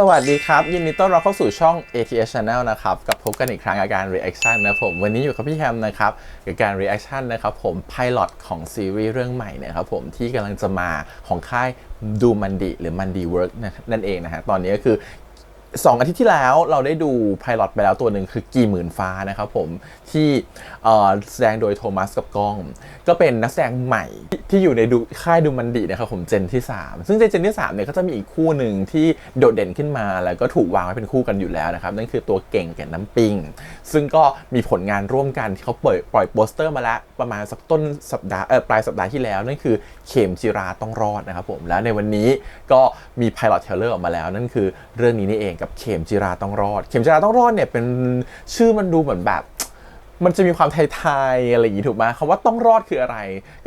วัสดีครับยินดีต้อนรับเข้าสู่ช่อง ATS Channel นะครับกับพบกันอีกครั้งกับการ reaction นะผมวันนี้อยู่กับพี่แฮมนะครับกับการ reaction นะครับผม pilot ของซีรีส์เรื่องใหม่นะครับผมที่กำลังจะมาของค่ายดูมันดีหรือมันดีเวิร์กนั่นเองนะฮะตอนนี้ก็คือ2 อาทิตย์ที่แล้วเราได้ดูไพลอตไปแล้วตัวหนึ่งคือกี่หมื่นฟ้านะครับผมที่แสดงโดยโทมัสกับก้องก็เป็นนักแสดงใหม่ที่อยู่ในค่ายดูมันดีนะครับผมเจนที่3ซึ่งเจนที่3เนี่ยก็จะมีอีกคู่หนึ่งที่โดดเด่นขึ้นมาแล้วก็ถูกวางไว้เป็นคู่กันอยู่แล้วนะครับนั่นคือตัวเก่งกับน้ำปิงซึ่งก็มีผลงานร่วมกันที่เขาปล่อยโปสเตอร์มาแล้วประมาณสักต้นสัปดาห์ปลายสัปดาห์ที่แล้วนั่นคือเข็มจิราต้องรอดนะครับผมแล้วในวันนี้ก็มีไพลอตเทรลเลอร์ออกมาแล้วนั่นคือเรื่องนี้นี่เองกับเข็มจิราต้องรอดเข็มจิราต้องรอดเนี่ยเป็นชื่อมันดูเหมือนแบบมันจะมีความไทยๆอะไรอย่างนี้ถูกไหมคำว่าต้องรอดคืออะไร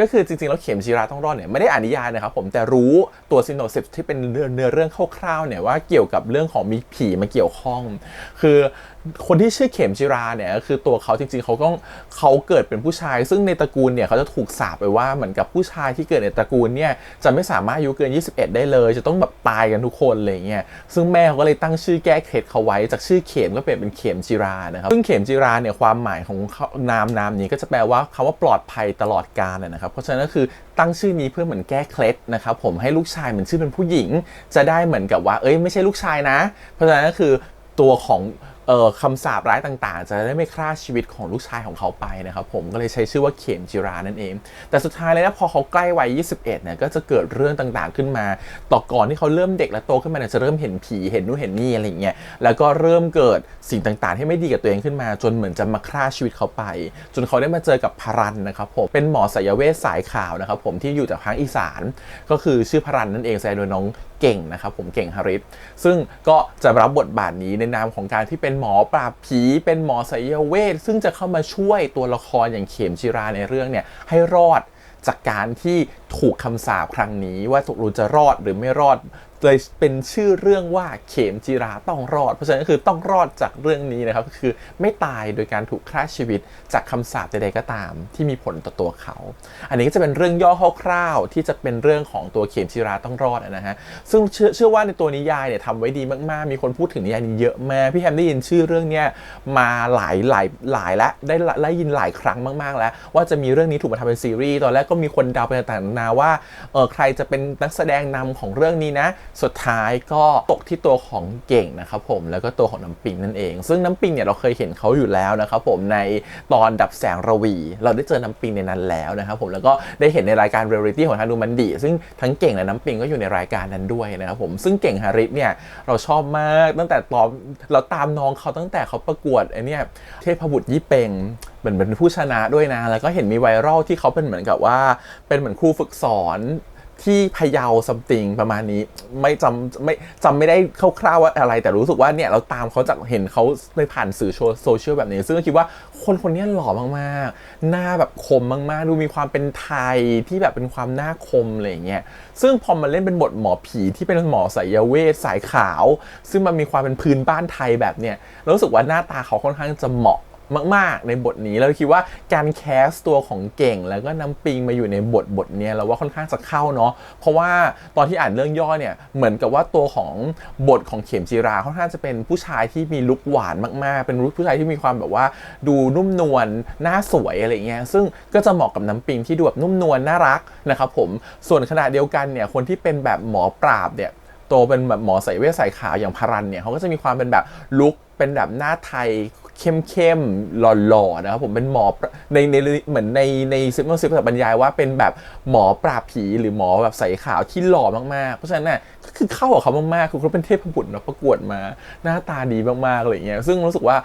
ก็คือจริงๆแล้วเข็มจิราต้องรอดเนี่ยไม่ได้อ่านนิยายนะครับผมแต่รู้ตัวซินโนซิปที่เป็นเนื้อเรื่องคร่าวๆเนี่ยว่าเกี่ยวกับเรื่องของมีผีมาเกี่ยวข้องคือคนที่ชื่อเข็มจิราเนี่ยคือตัวเขาจริงๆเขาเกิดเป็นผู้ชายซึ่งในตระกูลเนี่ยเขาจะถูกสาปไปว่าเหมือนกับผู้ชายที่เกิดในตระกูลเนี่ยจะไม่สามารถอายุเกิน21ได้เลยจะต้องแบบตายกันทุกคนอะไรเงี้ยซึ่งแม่เขาก็เลยตั้งชื่อแก้เคล็ดเขาไว้จากชื่อเข็มก็เปลี่ยนเป็นเข็มจิรานะครับซึ่งเข็มจิราเนี่ยความหมายของนามนี้ก็จะแปลว่าคำว่าปลอดภัยตลอดกาลนะครับเพราะฉะนั้นก็คือตั้งชื่อนี้เพื่อเหมือนแก้เคล็ดนะครับผมให้ลูกชายเหมือนชื่อเป็นผู้หญิงจะได้เหมือนกับว่าไม่ใช่ลูกชายนะเพราะฉะนั้นก็คือตัวของคำสาปร้ายต่างๆจะได้ไม่ฆ่าชีวิตของลูกชายของเขาไปนะครับผมก็เลยใช้ชื่อว่าเข็มจิรานั่นเองแต่สุดท้ายเลยนะพอเขาใกล้วัย21เนี่ยก็จะเกิดเรื่องต่างๆขึ้นมาต่อก่อนที่เขาเริ่มเด็กและโตขึ้นมาเนี่ยจะเริ่มเห็นผีเห็นนู่นเห็นนี่อะไรอย่างเงี้ยแล้วก็เริ่มเกิดสิ่งต่างๆที่ไม่ดีกับตัวเองขึ้นมาจนเหมือนจะมาฆ่าชีวิตเขาไปจนเขาได้มาเจอกับพรันนะครับผมเป็นหมอไสยเวชสายข่าวนะครับผมที่อยู่จากทางอีสานก็คือชื่อพรันนั่นเองแสดงโดยน้องเก่งนะครับผมเก่งฮาริสซึ่งก็จะรับบทบาทนี้ในนามของการที่เป็นหมอปราบผีเป็นหมอไสยเวชซึ่งจะเข้ามาช่วยตัวละครอย่างเข็มจิราในเรื่องเนี่ยให้รอดจากการที่ถูกคำสาปครั้งนี้ว่าตกลงจะรอดหรือไม่รอดเลยเป็นชื่อเรื่องว่าเข็มจิราต้องรอดเพราะฉะนั้นก็คือต้องรอดจากเรื่องนี้นะครับก็คือไม่ตายโดยการถูกฆ่าชีวิตจากคำสาปใดๆก็ตามที่มีผลต่อตัวเขาอันนี้ก็จะเป็นเรื่องย่อคร่าวๆที่จะเป็นเรื่องของตัวเข็มจิราต้องรอดนะฮะซึ่งเชื่อว่าในตัวนิยายเนี่ยทำไว้ดีมากๆมีคนพูดถึงนิยายนี้เยอะมากพี่แฮมได้ยินชื่อเรื่องเนี้ยมาหลายแล้วได้ยินหลายครั้งมากๆแล้วว่าจะมีเรื่องนี้ถูกมาทำเป็นซีรีส์ตอนแรกก็มีคนเดาไปต่างๆนานาว่าใครจะเป็นนักแสดงนำของเรื่องนี้นะสุดท้ายก็ตกที่ตัวของเก่งนะครับผมแล้วก็ตัวของน้ำปิงนั่นเองซึ่งน้ำปิงเนี่ยเราเคยเห็นเขาอยู่แล้วนะครับผมในตอนดับแสงระวีเราได้เจอน้ำปิงในนั้นแล้วนะครับผมแล้วก็ได้เห็นในรายการเรียลลิตี้ของทางดูมันดีซึ่งทั้งเก่งและน้ำปิงก็อยู่ในรายการนั้นด้วยนะครับผมซึ่งเก่งฮาริสเนี่ยเราชอบมากตั้งแต่ตอนเราตามน้องเขาตั้งแต่เขาประกวดไอ้นี่เทพบุตรยี่เปงเป็นผู้ชนะด้วยนะแล้วก็เห็นมีไวรัลที่เขาเป็นเหมือนกับว่าเป็นเหมือนครูฝึกสอนที่พะเยาซัมติงประมาณนี้ไม่จำไม่ได้คร่าวๆว่าอะไรแต่รู้สึกว่าเนี่ยเราตามเขาจากเห็นเขาในผ่านสื่อโซเชียลแบบนี้ซึ่งก็คิดว่าคนนี้หล่อมากๆหน้าแบบคมมากๆดูมีความเป็นไทยที่แบบเป็นความหน้าคมอะไรอย่างเงี้ยซึ่งพอมาเล่นเป็นบทหมอผีที่เป็นหมอไสยเวชสายขาวซึ่งมันมีความเป็นพื้นบ้านไทยแบบเนี้ยรู้สึกว่าหน้าตาเขาค่อนข้างจะเหมาะมากๆในบทนี้เราคิดว่าการแคสตัวของเก่งแล้วก็น้ำปิงมาอยู่ในบทนี้เราว่าค่อนข้างจะเข้าเนาะเพราะว่าตอนที่อ่านเรื่องย่อเนี่ยเหมือนกับว่าตัวของบทของเข็มจิราค่อนข้างจะเป็นผู้ชายที่มีลุคหวานมากๆเป็นผู้ชายที่มีความแบบว่าดูนุ่มนวลหน้าสวยอะไรเงี้ยซึ่งก็จะเหมาะกับน้ำปิงที่ดูแบบนุ่มนวลน่ารักนะครับผมส่วนขณะเดียวกันเนี่ยคนที่เป็นแบบหมอปราบเนี่ยโตเป็นแบบหมอไสยเวชสายขาวอย่างพรันเนี่ยเขาก็จะมีความเป็นแบบลุคเป็นแบบหน้าไทยเข้มหล่อๆนะครับผมเป็นหมอในเหมือนในซิปบรรยายว่าเป็นแบบหมอปราบผีหรือหมอแบบใส่ขาวที่หล่อมากๆเพราะฉะนั้นน่ะก็คือเข้ากับเขามากๆคือเขาเป็นเทพบุตรนะประกวดมาหน้าตาดีมากๆอะไรอย่างเงี้ยซึ่งรู้สึกว่า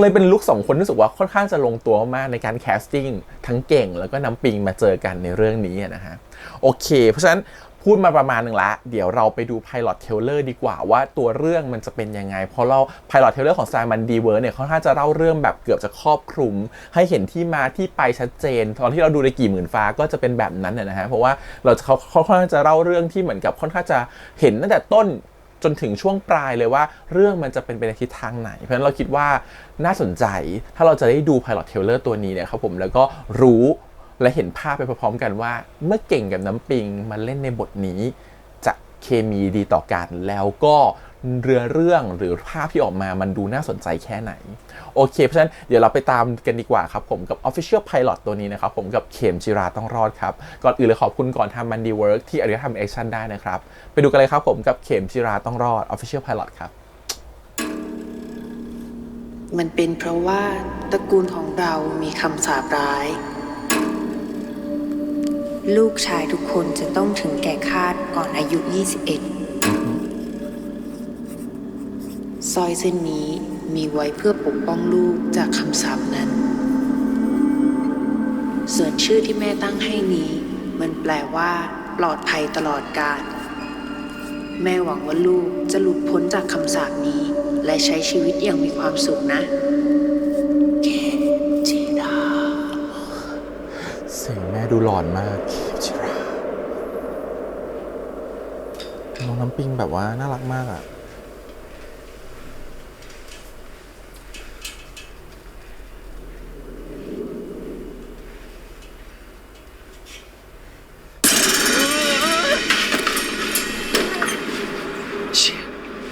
เลยเป็นลุค2 คนรู้สึกว่าค่อนข้างจะลงตัวมากในการแคสติ้งทั้งเก่งแล้วก็น้ำปิงมาเจอกันในเรื่องนี้นะฮะโอเคเพราะฉะนั้นพูดมาประมาณหนึ่งละเดี๋ยวเราไปดู Pilot Trailer ดีกว่าว่าตัวเรื่องมันจะเป็นยังไงเพราะเรา Pilot Trailer ของ Simon D World เนี่ยเขาน่าจะเล่าเรื่องแบบเกือบจะครอบคลุมให้เห็นที่มาที่ไปชัดเจนตอนที่เราดูในกี่หมื่นฟ้าก็จะเป็นแบบนั้นนะฮะเพราะว่าเขาค่อนข้างจะเล่าเรื่องที่เหมือนกับค่อนข้างจะเห็นตั้งแต่ต้นจนถึงช่วงปลายเลยว่าเรื่องมันจะเป็นไปในทิศทางไหนเพราะฉะนั้นเราคิดว่าน่าสนใจถ้าเราจะได้ดู Pilot Trailer ตัวนี้เนี่ยครับผมแล้วก็รู้และเห็นภาพไปพร้อมๆกันว่าเมื่อเก่งกับน้ำปิงมาเล่นในบทนี้จะเคมีดีต่อกันแล้วก็ เรือเรื่องหรือภาพที่ออกมามันดูน่าสนใจแค่ไหนโอเคเพราะฉะนั้นเดี๋ยวเราไปตามกันดีกว่าครับผมกับ Official Pilot ตัวนี้นะครับผมกับเข็มจิราต้องรอดครับก่อนอื่นเลยขอบคุณก่อนทำมันดีเวิร์กที่อนุญาตทำแอคชั่นได้นะครับไปดูกันเลยครับผมกับเข็มจิราต้องรอด Official Pilot ครับมันเป็นเพราะว่าตระกูลของเรามีคำสาปร้ายลูกชายทุกคนจะต้องถึงแก่คาตก่อนอายุ 21สร้อยเส้นนี้มีไว้เพื่อปกป้องลูกจากคำสาปนั้นส่วนชื่อที่แม่ตั้งให้นี้มันแปลว่าปลอดภัยตลอดกาลแม่หวังว่าลูกจะหลุดพ้นจากคำสาปนี้และใช้ชีวิตอย่างมีความสุขนะเข็มจิราเสียงแม่ดูหลอนมากเข็มจิราน้องน้ำปิงแบบว่าน่ารักมากอ่ะ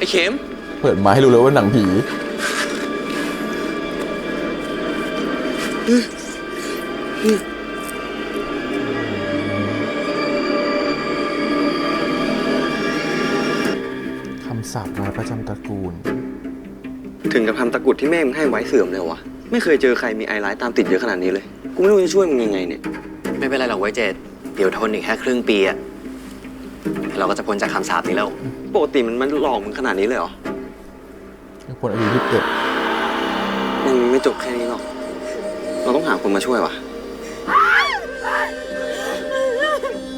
ไอ้เข็มเปิดมาให้รู้เลยว่าหนังผีคำสาปร้ายประจำตระกูลถึงกับทำตะกุดที่แม่มึงให้ไว้เสื่อมเลยวะไม่เคยเจอใครมีไอร้ายตามติดเยอะขนาดนี้เลยกูไม่รู้จะช่วยมึงยังไงเนี่ยไม่เป็นไรหรอกไว้เจดเดี๋ยวทนอีกแค่ครึ่งปีอะเราก็จะพ้นจากคำสาปนี้แล้วปกติมันหลอกมึงขนาดนี้เลยเหรอคนอายุ21มึงไม่จบแค่นี้หรอกเราต้องหาคนมาช่วยวะ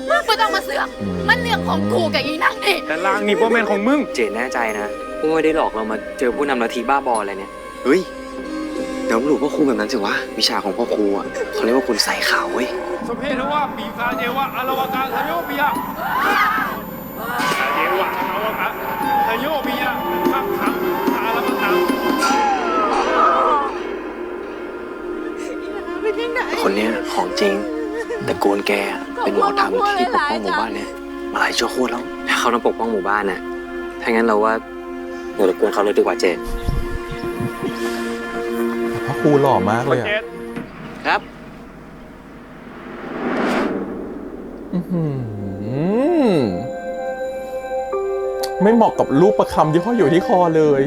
มึงไม่ต้องมาเสือกมันเรื่องของกูกับอีนั่งนี่แต่ลางนี่พ่อแม่ของมึงเจดแน่ใจนะว่าไม่ได้หลอกเรามาเจอผู้นำลัทธิบ้าบออะไรเนี่ยเฮ้ยเดี๋ยวหลูพ่อครูแบบนั้นสิวะวิชาของพ่อครูอ่ะเขาเรียกว่าคุณใส่ขาวเว้ยสเพทว่าปีศาจเอวะอารวากาทโยปิยะเอวะอารวากาทโยปิยะมักขังอารวากาคนนี้ของจริงแต่โกนแกเป็นหมอธรรมที่ปกป้องหมู่บ้านเนี่ยมาหลายชั่วโคตรแล้วถ้าเขาต้องปกป้องหมู่บ้านน่ะถ้างั้นเราว่าเรารบกวนเขาเลยดีกว่าเจนพระครูหล่อมากเลยอ่ะครับไม่เหมาะกับรูปประคำที่ห้อยอยู่ที่คอเลย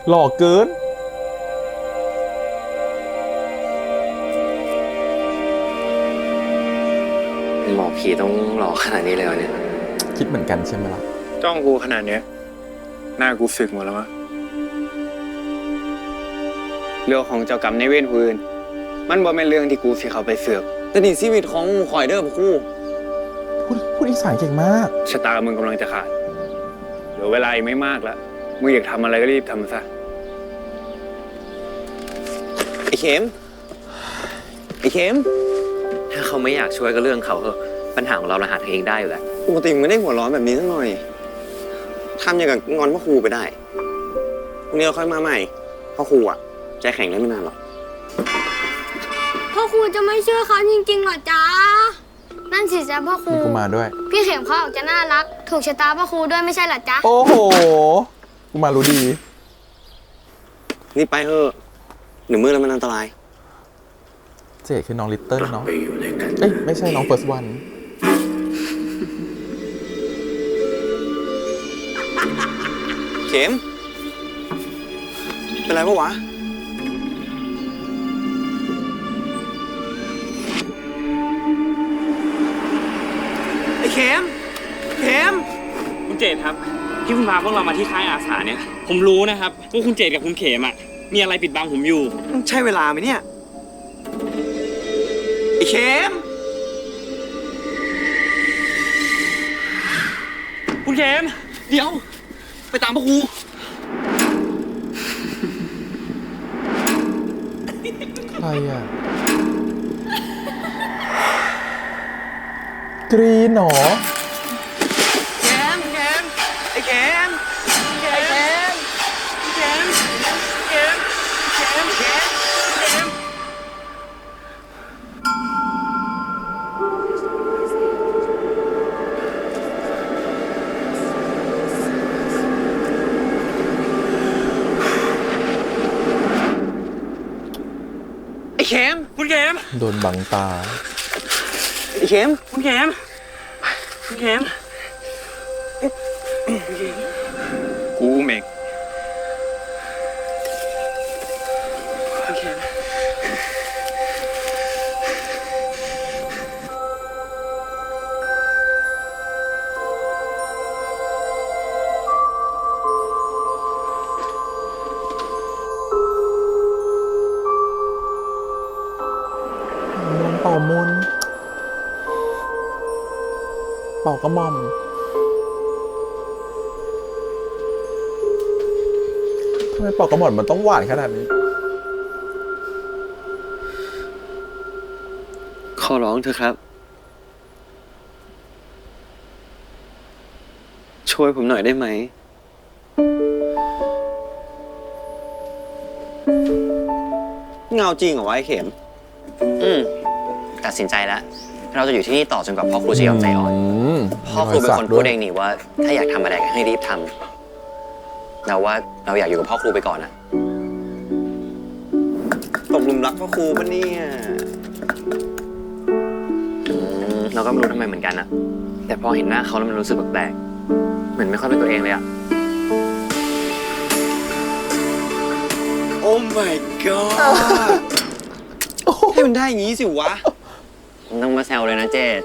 หล่อเกินหมอผีต้องหล่อขนาดนี้เลยเหรอเนี่ยคิดเหมือนกันใช่ไหมล่ะจ้องกูขนาดนี้หน้ากูสึกหมดแล้วมั้งเรื่องของเจ้ากรรมในเวรผู้อื่นมันบ่เป็นเรื่องที่กูสิเขาไปเสือกแต่นี่ชีวิตของข่อยเด้อคู่พูดอีสานเก่งมากชะตามึงกำลังจะขาดเหลือเวลาอีกไม่มากแล้วมึงอยากทำอะไรก็รีบทำซะไอ้เข็มถ้าเขาไม่อยากช่วยก็เรื่องเขาเถอะปัญหาของเราหาทางเองได้อยู่แหละปกติมึงไม่ได้หัวร้อนแบบนี้สักหน่อยทำอย่างกับงอนพ่อครูไปได้พรุ่งนี้เราค่อยมาใหม่พ่อครูอ่ะใจแข็งได้ไม่นานหรอกพ่อครูจะไม่เชื่อเขาจริงๆหรอจ๊ะนั่นสิจ๊ะพ่อครูกูมาด้วยพี่เข็มเขาออกจะน่ารักถูกชะตาพ่อครูด้วยไม่ใช่หรอจ๊ะโอ้โหกูมารู้ดีนี่ไปเถอะหนึ่งมือแล้วมันอันตรายเจดคือน้องลิตเติ้ลเนาะเอ้ยไม่ใช่น้องเฟิร์สวันเข็มเป็นไรปะวะไอ้เข็มคุณเจดครับที่คุณพาพวกเรามาที่ค่ายอาสาเนี่ยผมรู้นะครับว่าคุณเจดกับคุณเขมอ่ะมีอะไรปิดบังผมอยู่ใช่เวลาไหมเนี่ยไอ้เข็มคุณเขมเดี๋ยวไปตามพ่อครูใครอ่ะกรีนหรอไอ้เข็ม เข็มคุณเข็ม โดนบังตา ไอ้เข็มคุณเข็มคุณเข็ม กูเมง คุณเข็ม เป่ามุนเป่ากระหม่อมทำไมเป่ากระหม่อมมันต้องหวานขนาดนี้ ขอร้องเถอะครับ ช่วยผมหน่อยได้ไหมเงาจริงเหรอวะไอ้เข็ม ตัดสินใจแล้ว เราจะอยู่ที่นี่ต่อจนกว่าพ่อครูจะยอมใจอ่อน พ่อครูเป็นคนพูดเองนี่ว่า ถ้าอยากทำอะไรก็ให้รีบทำเราว่าเราอยากอยู่กับพ่อครูไปก่อนนะ ตกหลุมรักพ่อครูปะเนี่ย เราก็ไม่รู้ทำไมเหมือนกันนะแต่พอเห็นหน้าเขาแล้วมันรู้สึกแปลกๆเหมือนไม่ค่อยเป็นตัวเองเลยอะ โอ้ my god ให้มันได้อย่างนี้สิวะ มันต้องมาแซวเลยนะเจด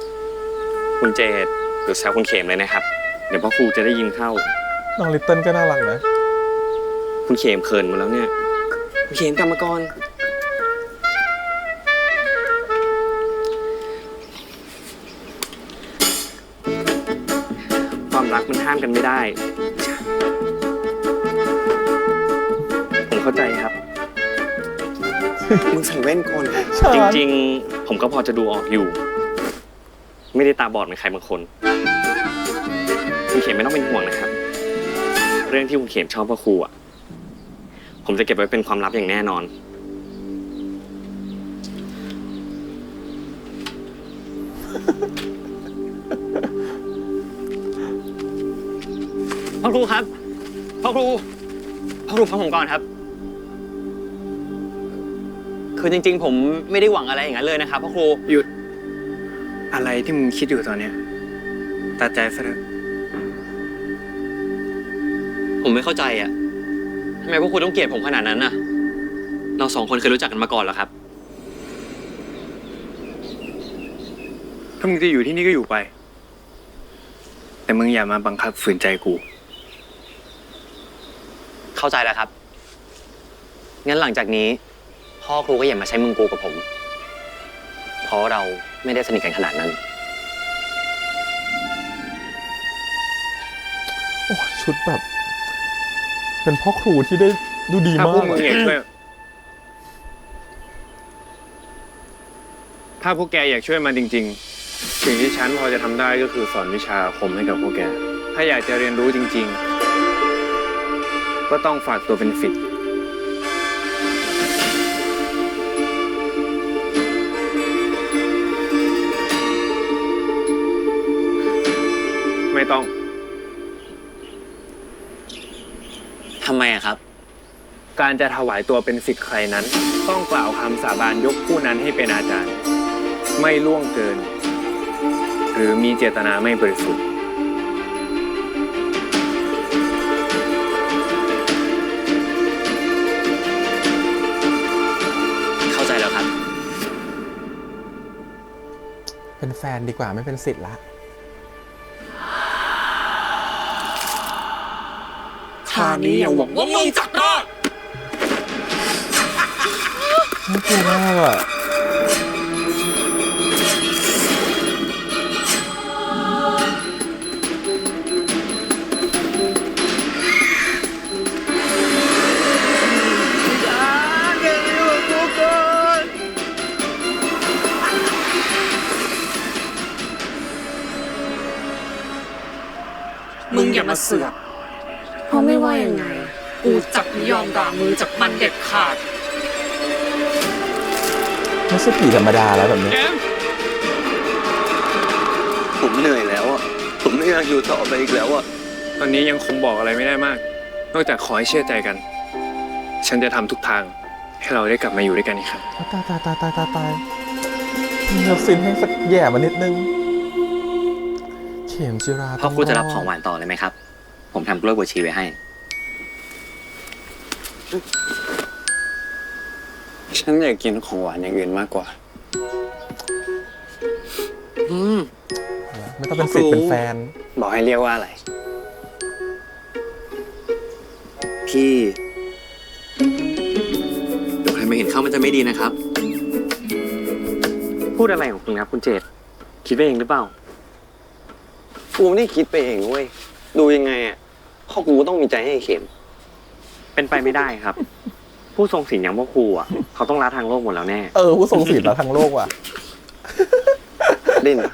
คุณเจดหรือแซวคุณเข็มเลยนะครับ เดี๋ยวพ่อครูจะได้ยินเข้า น้องลิตเติ้ลก็น่ารักนะ คุณเข็มเขินหมดแล้วเนี่ย เขียนกรรมกร ความรักมันห้ามกันไม่ได้ ผมเข้าใจครับ มึงใส่แว่นก่อน จริงๆ ผมก็พอจะดูออกอยู่ ไม่ได้ตาบอดเหมือนใครบางคน คุณเข็มไม่ต้องเป็นห่วงนะครับ เรื่องที่คุณเข็มชอบพ่อครูอ่ะ ผมจะเก็บไว้เป็นความลับอย่างแน่นอน พ่อครูครับ พ่อครูฟังผมก่อนครับ คือจริงๆ ผมไม่ได้หวังอะไรอย่างนั้นเลยนะครับพ่อครู หยุด อะไรที่มึงคิดอยู่ตอนเนี้ยตัดใจซะเถอะ ผมไม่เข้าใจอ่ะทำไมพวกคุณต้องเกลียดผมขนาดนั้นน่ะ เราสองคนเคยรู้จักกันมาก่อนเหรอครับ ถ้ามึงจะอยู่ที่นี่ก็อยู่ไป แต่มึงอย่ามาบังคับฝืนใจกู เข้าใจแล้วครับ งั้นหลังจากนี้พ่อครูก็อย่ามาใช้มึงกูกับผม เพราะเราไม่ได้สนิทกันขนาดนั้น โอ้ยชุดแบบ เป็นพ่อครูที่ได้ดูดี ถ้าพ มาว ก ก มึงอยากช่วย ถ้าพวกแกอยากช่วยมันจริงๆ สิ่งที่ฉันพอจะทำได้ก็คือสอนวิชาอาคมให้กับพวกแก ถ้าอยากจะเรียนรู้จริงๆ ก็ต้องฝากตัวเป็นศิษย์ไม่ต้อง ทำไมอะครับ การจะถวายตัวเป็นศิษย์ใครนั้น ต้องกล่าวคำสาบานยกผู้นั้นให้เป็นอาจารย์ ไม่ล่วงเกิน หรือมีเจตนาไม่บริสุทธิ์ เข้าใจแล้วครับ เป็นแฟนดีกว่าไม่เป็นศิษย์ละ ท่านี้อย่าหวังว่ามึงจะรอด น่ากลัวมากอ่ะ มึงอย่ามาเสือกเพราะไม่ว่ายังไง กูจะไม่ยอมด่ามือจากมันเด็ดขาด ไม่ใช่ผีธรรมดาแล้วแบบนี้ ผมเหนื่อยแล้วอ่ะ ผมไม่อยากอยู่ต่อไปอีกแล้วอ่ะ ตอนนี้ยังคงบอกอะไรไม่ได้มาก นอกจากขอให้เชื่อใจกัน ฉันจะทำทุกทางใ ให้เราได้กลับมาอยู่ด้วยกันอีกครับ ตายมีเลิฟซีนให้สักแย่มานิดนึงเข็มจิรา พ่อครูจะรับของหวานต่อเลยไหมครับ ผมทำกล้วยบวชชีไว้ให้ ฉันอยากกินของหวานอย่างอื่นมากกว่า ไม่ต้องเป็นศิษย์เป็นแฟน บอกให้เรียกว่าอะไร พี่เดี๋ยวใครมาเห็นเข้ามันจะไม่ดีนะครับ พูดอะไรของคุณครับคุณเจตคิดไปเองหรือเปล่า กูไม่ได้คิดไปเองเว้ย ดูยังไงอ่ะพ่อกูต้องมีใจให้เข็ม เป็นไปไม่ได้ครับ ผู้ทรงศีลอย่างพวกครูอ่ะเขาต้องละทางโลกหมดแล้วแน่ ผู้ทรงศีลแล้วทั้งโลกว่ะ ดิ้นอะ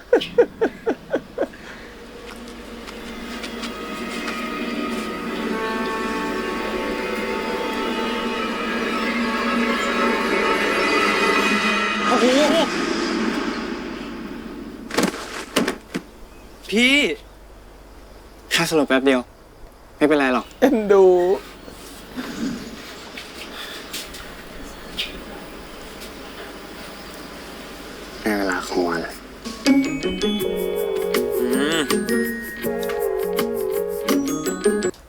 พี่แค่สลบแป๊บเดียว ไม่เป็นไรหรอก เอ็นดู ในเวลาของวัน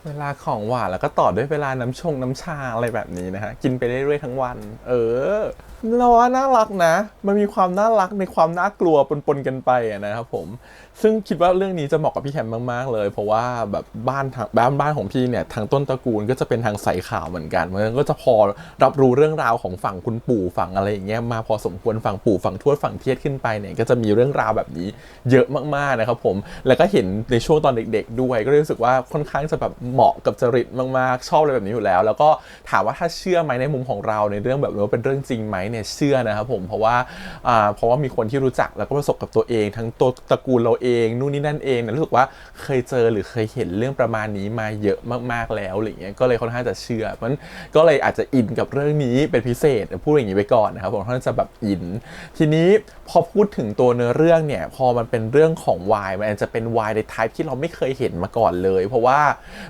เวลาของหวานแล้วก็ต่อด้วยเวลาน้ำชาอะไรแบบนี้นะฮะ กินไปเรื่อยๆทั้งวัน เราว่าน่ารักนะ มันมีความน่ารักในความน่ากลัวปนๆกันไปนะครับผม ซึ่งคิดว่าเรื่องนี้จะเหมาะกับพี่แคมมากๆเลย เพราะว่าแบบบ้านของพี่เนี่ยทางต้นตระกูลก็จะเป็นทางสายข่าวเหมือนกันมันก็จะพอรับรู้เรื่องราวของฝั่งคุณปู่ฝั่งอะไรอย่างเงี้ยมาพอสมควรฝั่งปู่ฝั่งทวดฝั่งเทียดขึ้นไปเนี่ยก็จะมีเรื่องราวแบบนี้เยอะมากๆนะครับผมแล้วก็เห็นในช่วงตอนเด็กๆด้วยก็รู้สึกว่าค่อนข้างจะแบบเหมาะกับจริตมากๆชอบอะไรแบบนี้อยู่แล้วแล้วก็ถามว่าถ้าเชื่อไหมในมุมของเราในเรื่องแบบนี้ว่าเป็นเรื่องจริงไหมเนี่ยเชื่อนะครับผมเพราะว่ามีคนที่รู้จักแล้วก็ประสบกับตัวเองทั้งตัวตระกูลเราเองนู่นนี่นั่นเองนะรู้สึกว่าเคยเจอหรือเคยเห็นเรื่องประมาณนี้มาเยอะมากๆแล้วอะไรเงี้ยก็เลยค่อนข้างจะเชื่อมันก็เลยอาจจะอินกับเรื่องนี้เป็นพิเศษพูดอย่างนี้ไปก่อนนะครับผมค่อนข้างจะแบบอินทีนี้พอพูดถึงตัวเนื้อเรื่องเนี่ยพอมันเป็นเรื่องของวายมันจะเป็นวายในไทป์ที่เราไม่เคยเห็นมาก่อนเลยเพราะว่า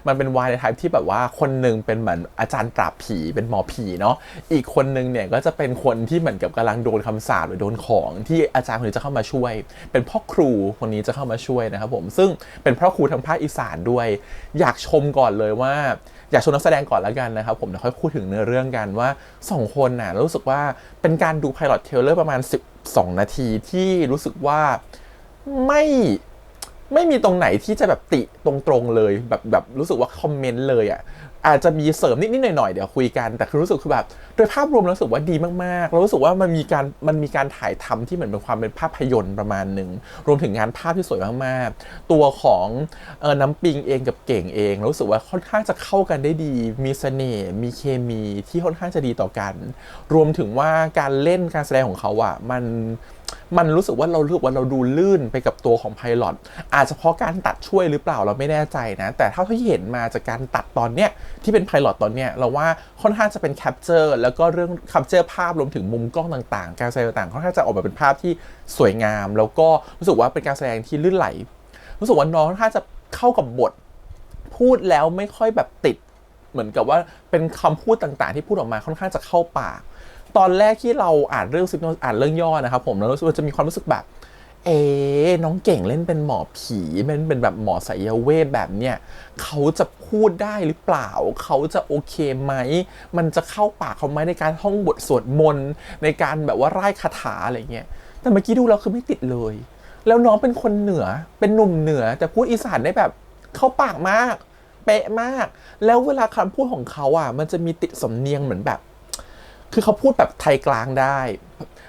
มันเป็นวายในไทป์ที่แบบว่าคนนึงเป็นเหมือนอาจารย์ปราบผีเป็นหมอผีเนาะอีกคนนึงเนี่ยก็จะเป็นคนที่เหมือนกับกำลังโดนคำสาปหรือโดนของที่อาจารย์คนนี้จะเข้ามาช่วยเป็นพ่อครูคนนี้จะเข้ามาช่วยนะครับผมซึ่งเป็นพ่อครูทางภาคอีสานด้วยอยากชมก่อนเลยว่าอยากชมนักแสดงก่อนแล้วกันนะครับผมเดี๋ยวค่อยพูดถึงเนื้อเรื่องกันว่า2คนน่ะรู้สึกว่าเป็นการดู Pilot Trailer ประมาณ12นาทีที่รู้สึกว่าไม่มีตรงไหนที่จะแบบติตรงๆเลยแบบรู้สึกว่าคอมเมนต์เลยอ่ะอาจจะมีเสริมนิดๆหน่อยๆเดี๋ยวคุยกันแต่คือรู้สึกคือแบบโดยภาพรวมรู้สึกว่าดีมากๆแล้วรู้สึกว่ามันมีการถ่ายทำที่เหมือนเป็นความเป็นภาพยนตร์ประมาณนึงรวมถึงงานภาพที่สวยมากๆตัวของน้ำปิงเองกับเก่งเองรู้สึกว่าค่อนข้างจะเข้ากันได้ดีมีเสน่ห์มีเคมีที่ค่อนข้างจะดีต่อกันรวมถึงว่าการเล่นการแสดงของเขาอ่ะมันรู้สึกว่าเราดูลื่นไปกับตัวของไพลอตอาจจะเพราะการตัดช่วยหรือเปล่าเราไม่แน่ใจนะแต่เท่าที่เห็นมาจากการตัดตอนเนี้ยที่เป็นไพลอตตอนเนี้ยเราว่าค่อนข้างจะเป็นแคปเจอร์แล้วก็เรื่องแคปเจอร์ภาพรวมถึงมุมกล้องต่างๆการแสดงต่างๆค่อนข้างจะออกมาเป็นภาพที่สวยงามแล้วก็รู้สึกว่าเป็นการแสดงที่ลื่นไหลรู้สึกว่าน้องค่อนข้างจะเข้ากับบทพูดแล้วไม่ค่อยแบบติดเหมือนกับว่าเป็นคำพูดต่างๆที่พูดออกมาค่อนข้างจะเข้าปากตอนแรกที่เราอ่านเรื่องย่อนะครับผมแล้วรู้สึกว่าจะมีความรู้สึกแบบน้องเก่งเล่นเป็นหมอผีเป็นแบบหมอไสยเวทแบบเนี้ยเขาจะพูดได้หรือเปล่าเขาจะโอเคไหมมันจะเข้าปากเขาไหมในการท่องบทสวดมนต์ในการแบบว่าร่ายคาถาอะไรเงี้ยแต่เมื่อกี้ดูแล้วคือไม่ติดเลยแล้วน้องเป็นคนเหนือเป็นหนุ่มเหนือแต่พูดอีสานได้แบบเข้าปากมากเป๊ะมากแล้วเวลาคำพูดของเขาอ่ะมันจะมีติดสำเนียงเหมือนแบบคือเขาพูดแบบไทยกลางได้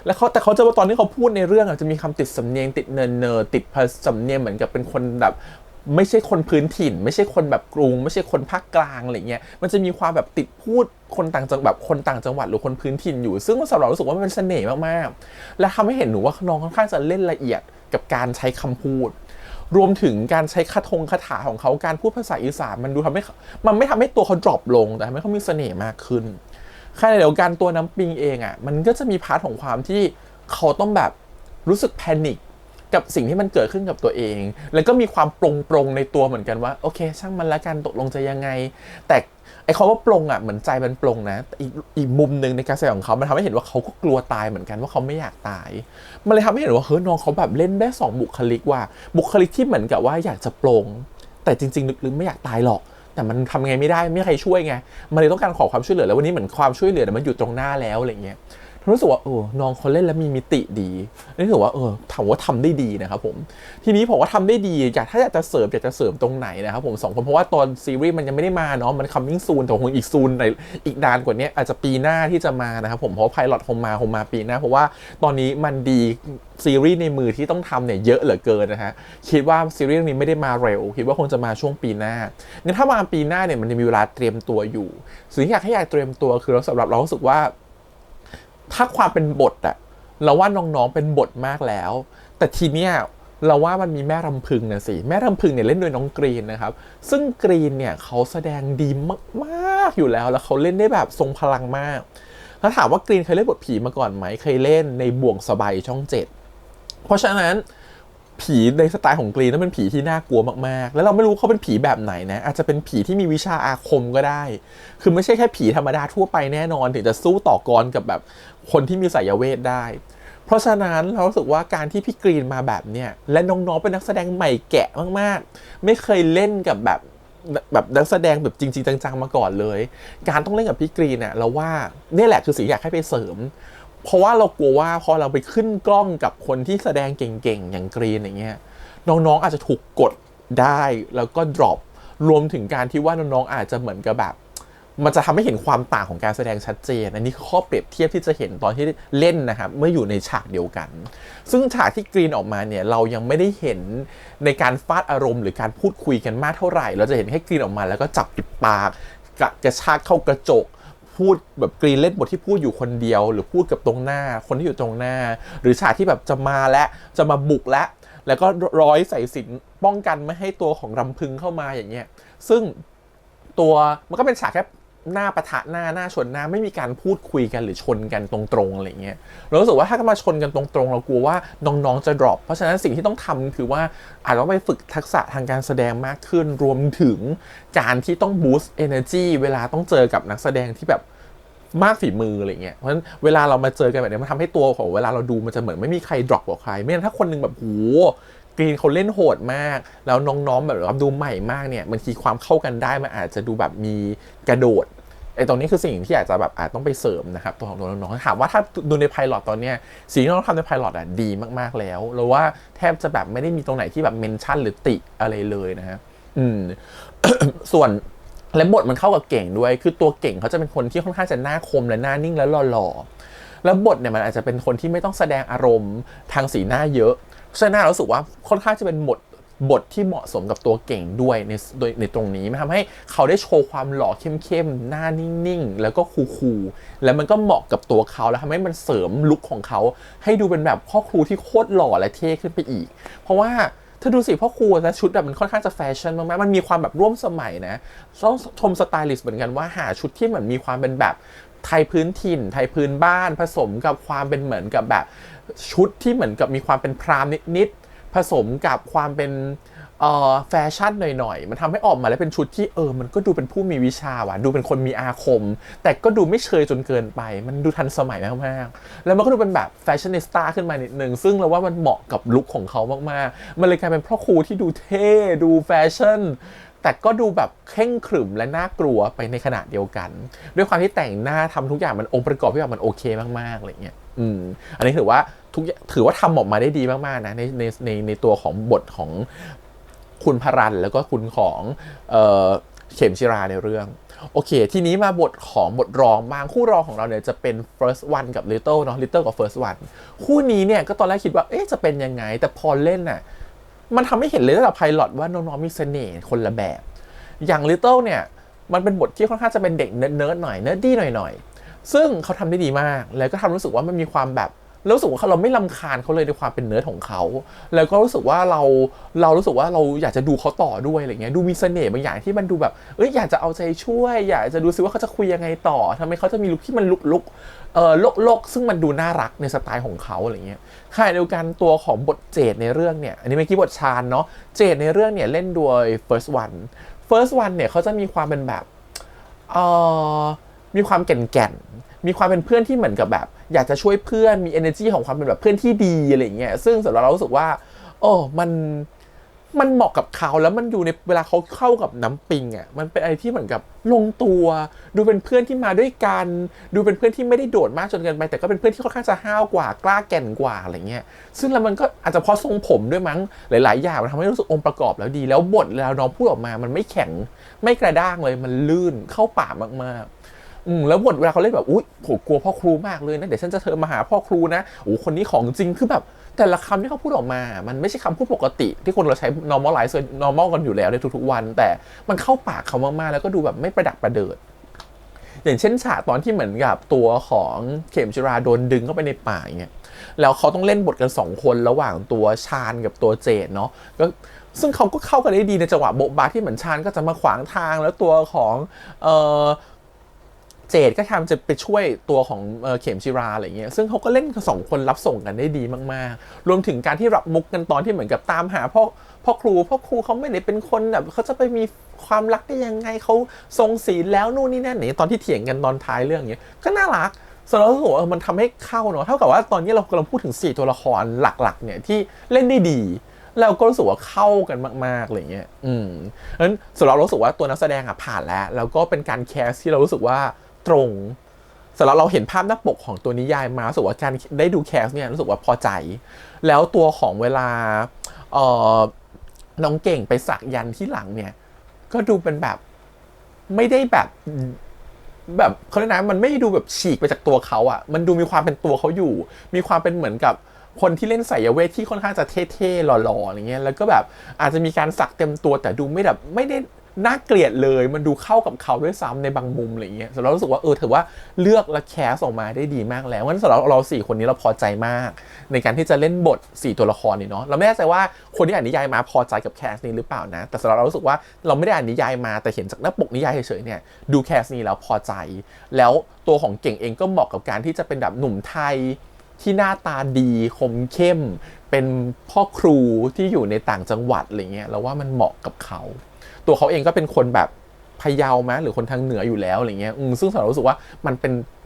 แล้วแต่เขาจะว่าตอนที่เขาพูดในเรื่องจะมีคำติดสำเนียงติดเนอติดสำเนียงเหมือนกับเป็นคนแบบไม่ใช่คนพื้นถิ่นไม่ใช่คนแบบกรุงไม่ใช่คนภาคกลางอะไรเงี้ยมันจะมีความแบบติดพูดคนต่างจังแบบคนต่างจังหวัดหรือคนพื้นถิ่นอยู่ซึ่งสำหรับเรารู้สึกว่ามันเป็นเสน่ห์มากๆและทำให้เห็นหนูว่าน้องค่อนข้างจะเล่นละเอียดกับการใช้คำพูดรวมถึงการใช้คาถาของเขาการพูดภาษาอีสานมันไม่ทำให้ตัวเขาดรอปลงแต่ทำให้เขามีเสน่ห์มากขึ้นขณะเดียวกันตัวน้ำปิงเองอ่ะมันก็จะมีพาร์ทของความที่เขาต้องแบบรู้สึกแพนิค กับสิ่งที่มันเกิดขึ้นกับตัวเองแล้วก็มีความปรงในตัวเหมือนกันว่าโอเคช่างมันละกันตกลงจะยังไงแต่ไอ้คำว่าปรงอ่ะเหมือนใจมันปรงนะแต่อีกมุมนึงในการแสดงของเขามันทำให้เห็นว่าเขาก็กลัวตายเหมือนกันว่าเขาไม่อยากตายมันเลยทำให้เห็นว่าเฮ้ยน้องเขาแบบเล่นได้2บุคลิกว่าบุคลิกที่เหมือนกับว่าอยากจะปรงแต่จริงๆลึกๆไม่อยากตายหรอกแต่มันทำไงไม่ได้ไม่มีใครช่วยไงมันเลยต้องการขอความช่วยเหลือแล้ววันนี้เหมือนความช่วยเหลือมันอยู่ตรงหน้าแล้วอะไรเงี้ยรู้สึกว่าน้องเขาเล่นแล้วมีมิติดีนี่ถือว่าถามว่าทำได้ดีนะครับผมทีนี้ผมว่าทำได้ดีถ้าอยากจะเสริมตรงไหนนะครับผม2คนเพราะว่าตอนซีรีส์มันยังไม่ได้มาเนาะมัน coming soon แต่คงอีก soon อีกนานกว่านี้อาจจะปีหน้าที่จะมานะครับผมเพราะ pilot คงมาปีหน้าเพราะว่าตอนนี้มันดีซีรีส์ในมือที่ต้องทำเนี่ยเยอะเหลือเกินนะฮะคิดว่าซีรีส์นี้ไม่ได้มาเร็วคิดว่าคงจะมาช่วงปีหน้างั้นถ้ามาปีหน้าเนี่ยมันจะมีเวลาเตรียมตัวอยู่สิ่งที่อยากให้เตรียมตัวคือสำหรับเรารู้สึกว่าถ้าความเป็นบทอะเราว่าน้องๆเป็นบทมากแล้วแต่ทีเนี้ยเราว่ามันมีแม่รำพึงนะสิแม่รำพึงเนี่ยเล่นโดยน้องกรีนนะครับซึ่งกรีนเนี่ยเขาแสดงดีมากๆอยู่แล้วเขาเล่นได้แบบทรงพลังมากถ้าถามว่ากรีนเคยเล่นบทผีมาก่อนไหมเคยเล่นในบ่วงสบายช่อง 7เพราะฉะนั้นผีในสไตล์ของกรีนนั้นเป็นผีที่น่ากลัวมากๆแล้วเราไม่รู้เขาเป็นผีแบบไหนนะอาจจะเป็นผีที่มีวิชาอาคมก็ได้คือไม่ใช่แค่ผีธรรมดาทั่วไปแน่นอนถึงจะสู้ต่อกรกับแบบคนที่มีไสยเวทได้เพราะฉะนั้นเรารู้สึกว่าการที่พี่กรีนมาแบบเนี้ยและน้องๆเป็นนักแสดงใหม่แกะมากๆไม่เคยเล่นกับแบบนักแสดงแบบจริงๆจังๆมาก่อนเลยการต้องเล่นกับพี่กรีนเนี่ยเราว่านี่แหละคือสิ่งอยากให้ไปเสริมเพราะว่าเรากลัวว่าพอเราไปขึ้นกล้องกับคนที่แสดงเก่งๆอย่างกรีนอย่างเงี้ยน้องๆอาจจะถูกกดได้แล้วก็ drop รวมถึงการที่ว่าน้องๆอาจจะเหมือนกับแบบมันจะทำให้เห็นความต่างของการแสดงชัดเจนอันนี้คือข้อเปรียบเทียบที่จะเห็นตอนที่เล่นนะครับเมื่ออยู่ในฉากเดียวกันซึ่งฉากที่กรีนออกมาเนี่ยเรายังไม่ได้เห็นในการฟาดอารมณ์หรือการพูดคุยกันมากเท่าไหร่เราจะเห็นแค่กรีนออกมาแล้วก็จับปิดปากกระชากเข้ากระจกพูดแบบกรีนเล่นบทที่พูดอยู่คนเดียวหรือพูดกับตรงหน้าคนที่อยู่ตรงหน้าหรือฉากที่แบบจะมาและจะมาบุกแล้วก็ร้อยสายสิญจน์ป้องกันไม่ให้ตัวของรำพึงเข้ามาอย่างเงี้ยซึ่งตัวมันก็เป็นฉากแค่หน้าปะทะหน้าชนหน้าไม่มีการพูดคุยกันหรือชนกันตรงๆอะไรเงี้ยเรารู้สึกว่าถ้ามาชนกันตรงๆเรากลัวว่าน้องๆจะ drop เพราะฉะนั้นสิ่งที่ต้องทำคือว่าอาจจะต้องไปฝึกทักษะทางการแสดงมากขึ้นรวมถึงการที่ต้อง boost energy เวลาต้องเจอกับนักแสดงที่แบบมากฝีมืออะไรเงี้ยเพราะฉะนั้นเวลาเรามาเจอกันแบบนี้มันทำให้ตัวของเวลาเราดูมันจะเหมือนไม่มีใคร drop กว่าใครไม่งั้นถ้าคนนึงแบบโหกรีนเขาเล่นโหดมากแล้วน้องๆแบบดูใหม่มากเนี่ยบางทีความเข้ากันได้มันอาจจะดูแบบมีกระโดดตรงนี้คือสิ่งที่อาจจะแบบอาจต้องไปเสริมนะครับตัวของตัวน้องๆถามว่าถ้าดูในไพลอตตอนเนี้ยสิ่งที่น้องทำในไพลอตดีมากๆแล้วหรือว่าแทบจะแบบไม่ได้มีตรงไหนที่แบบเมนชั่นหรือติอะไรเลยนะฮะ ส่วนและบทมันเข้ากับเก่งด้วยคือตัวเก่งเขาจะเป็นคนที่ค่อนข้างจะหน้าคมและหน้านิ่งและหล่อๆแล้วบทเนี่ยมันอาจจะเป็นคนที่ไม่ต้องแสดงอารมณ์ทางสีหน้าเยอะเพราะฉะนั้นรู้สึกว่าค่อนข้างจะเป็นบทที่เหมาะสมกับตัวเก่งด้วยในตรงนี้มันทำให้เขาได้โชว์ความหล่อเข้มๆหน้านิ่งๆแล้วก็คูลๆแล้วมันก็เหมาะกับตัวเขาแล้วทำให้มันเสริมลุคของเขาให้ดูเป็นแบบพ่อครูที่โคตรหล่อและเท่ขึ้นไปอีกเพราะว่าถ้าดูสิพ่อครูและชุดแบบมันค่อนข้างจะแฟชั่นมากๆมันมีความแบบร่วมสมัยนะต้องชมสไตลิสต์เหมือนกันว่าหาชุดที่เหมือนมีความเป็นแบบไทยพื้นถิ่นไทยพื้นบ้านผสมกับความเป็นเหมือนกับแบบชุดที่เหมือนกับมีความเป็นพราหมณ์นิดๆผสมกับความเป็นแฟชั่นหน่อยๆมันทำให้ออกมาแล้วเป็นชุดที่มันก็ดูเป็นผู้มีวิชาว่ะดูเป็นคนมีอาคมแต่ก็ดูไม่เชยจนเกินไปมันดูทันสมัยมากๆแล้วมันก็ดูเป็นแบบแฟชั่นนิสต้าขึ้นมานิดนึงซึ่งเราว่ามันเหมาะกับลุคของเขามากๆมันเลยกลายเป็นพ่อครูที่ดูเท่ดูแฟชั่นแต่ก็ดูแบบเคร่งขรึมและน่ากลัวไปในขณะเดียวกันด้วยความที่แต่งหน้าทำทุกอย่างมันองค์ประกอบทุกอย่างมันโอเคมากๆอะไรเงี้ยอันนี้ถือว่าทำออกมาได้ดีมากๆนะในตัวของบทของคุณพรันแล้วก็คุณของเข็มจิราในเรื่องโอเคทีนี้มาบทรองบางคู่รองของเราเนี่ยจะเป็น first one กับ little เนาะ little กับ first one คู่นี้เนี่ยก็ตอนแรกคิดว่าจะเป็นยังไงแต่พอเล่นน่ะมันทำให้เห็นเลยตั้งแต่ไพลอตว่าน้องๆมีเสน่ห์คนละแบบอย่าง little เนี่ยมันเป็นบทที่ค่อนข้างจะเป็นเด็กเนิร์ดหน่อยเนิร์ดดี้หน่อยซึ่งเขาทำได้ดีมากแล้วก็ทำรู้สึกว่ามันมีความแบบ แล้วรู้สึกว่าเราไม่รำคาญเขาเลยในความเป็นเนิร์ดของเขาแล้วก็รู้สึกว่าเรารู้สึกว่าเราอยากจะดูเขาต่อด้วยอะไรเงี้ยดูมีเสน่ห์บางอย่างที่มันดูแบบอยากจะเอาใจช่วยอยากจะดูซิว่าเขาจะคุยยังไงต่อทำไมเขาจะมีลุคที่มันลุกโลกซึ่งมันดูน่ารักในสไตล์ของเขาอะไรเงี้ยขณะเดียวกันตัวของบทเจดในเรื่องเนี่ยอันนี้เมื่อกี้บทชาญเนาะเจดในเรื่องเนี่ยเล่นโดย first one เนี่ยเขาจะมีความเป็นแบบมีความแก่นมีความเป็นเพื่อนที่เหมือนกับแบบอยากจะช่วยเพื่อนมี energy ของความเป็นแบบเพื่อนที่ดีอะไรเงี้ยซึ่งสำหรับเรารู้สึกว่ามันเหมาะกับเขาแล้วมันดูในเวลาเขาเข้ากับน้ำปิงอ่ะมันเป็นอะไรที่เหมือนกับลงตัวดูเป็นเพื่อนที่มาด้วยกันดูเป็นเพื่อนที่ไม่ได้โดดมากจนเกินไปแต่ก็เป็นเพื่อนที่ค่อนข้างจะห้าวกว่ากล้าแก่นกว่าอะไรเงี้ยซึ่งแล้วมันก็อาจจะเพราะทรงผมด้วยมั้งหลายๆอย่างมันทำให้รู้สึกองค์ประกอบแล้วดีแล้วบทแล้วน้องพูดออกมามันไม่แข็งไม่กระด้างเลยมันลื่นเข้าปากมากๆแล้วบทเวลาเขาเล่นแบบอุ๊ยผมกลัวพ่อครูมากเลยนะเดี๋ยวฉันจะเธอมาหาพ่อครูนะคนนี้ของจริงคือแบบแต่ละคำที่เขาพูดออกมามันไม่ใช่คำพูดปกติที่คนเราใช้ normal กันอยู่แล้วในทุกๆวันแต่มันเข้าปากเขามากๆแล้วก็ดูแบบไม่ประดักประเดิดอย่างเช่นฉากตอนที่เหมือนกับตัวของเข็มจิราโดนดึงเข้าไปในป่าอย่างเงี้ยแล้วเขาต้องเล่นบทกัน2คนระหว่างตัวชาญกับตัวเจดเนาะก็ซึ่งเขาก็เข้ากันได้ดีในจังหวะโบ๊ะบะที่เหมือนชาญก็จะมาขวางทางแล้วตัวของเจดก็ทำจะไปช่วยตัวของเข็มจิราอะไรเงี้ยซึ่งเขาก็เล่นกัน2คนรับส่งกันได้ดีมากๆรวมถึงการที่รับมุกกันตอนที่เหมือนกับตามหาพ่อครูเขาไม่ได้เป็นคนแบบเขาจะไปมีความรักได้ยังไงเขาทรงศีลแล้วนู่นนี่นั่นเนี่ยตอนที่เถียงกันตอนท้ายเรื่องเงี้ยก็น่ารักสำหรับเราว่ามันทำให้เข้าเนาะเท่ากับว่าตอนนี้เรากำลังพูดถึง4ตัวละครหลักๆเนี่ยที่เล่นได้ดีเราก็รู้สึกว่าเข้ากันมากๆอะไรเงี้ยเพราะฉะนั้นสำหรับเรารู้สึกว่าตัวนักแสดงผ่านแล้วก็เป็นการแคสที่เรารู้สึกว่าตรงสำหรับเราเห็นภาพหน้าปกของตัวนิยายมารู้สึกว่าการได้ดูแคสเนี่ยรู้สึกว่าพอใจแล้วตัวของเวลาน้องเก่งไปสักยันที่หลังเนี่ยก็ดูเป็นแบบไม่ได้แบบเขาเรียกนะมันไม่ดูแบบฉีกไปจากตัวเขาอ่ะมันดูมีความเป็นตัวเขาอยู่มีความเป็นเหมือนกับคนที่เล่นไสยเวทที่ค่อนข้างจะเท่ๆหล่อๆอะไรเงี้ยแล้วก็แบบอาจจะมีการสักเต็มตัวแต่ดูไม่ได้น่าเกลียดเลยมันดูเข้ากับเขาด้วยซ้ำในบางมุมอะไรเงี้ยสำหรับเรารู้สึกว่าถือว่าเลือกและแคสออกมาได้ดีมากแล้วงั้นสำหรับเรา4คนนี้เราพอใจมากในการที่จะเล่นบท4ตัวละครนี่เนาะเราไม่แน่ใจว่าคนที่อ่านนิยายมาพอใจกับแคสนี้หรือเปล่านะแต่สำหรับเรารู้สึกว่าเราไม่ได้อ่านนิยายมาแต่เห็นจากหน้าปกนิยายเฉยๆเนี่ยดูแคสนี้แล้วพอใจแล้วตัวของเก่งเองก็เหมาะกับการที่จะเป็นแบบหนุ่มไทยที่หน้าตาดีคมเข้มเป็นพ่อครูที่อยู่ในต่างจังหวัดอะไรเงี้ยเราว่ามันเหมาะกับเขาตัวเขาเองก็เป็นคนแบบพะเยาไหมหรือคนทางเหนืออยู่แล้วอะไรเงี้ยซึ่งสำหรับรู้สึกว่ามั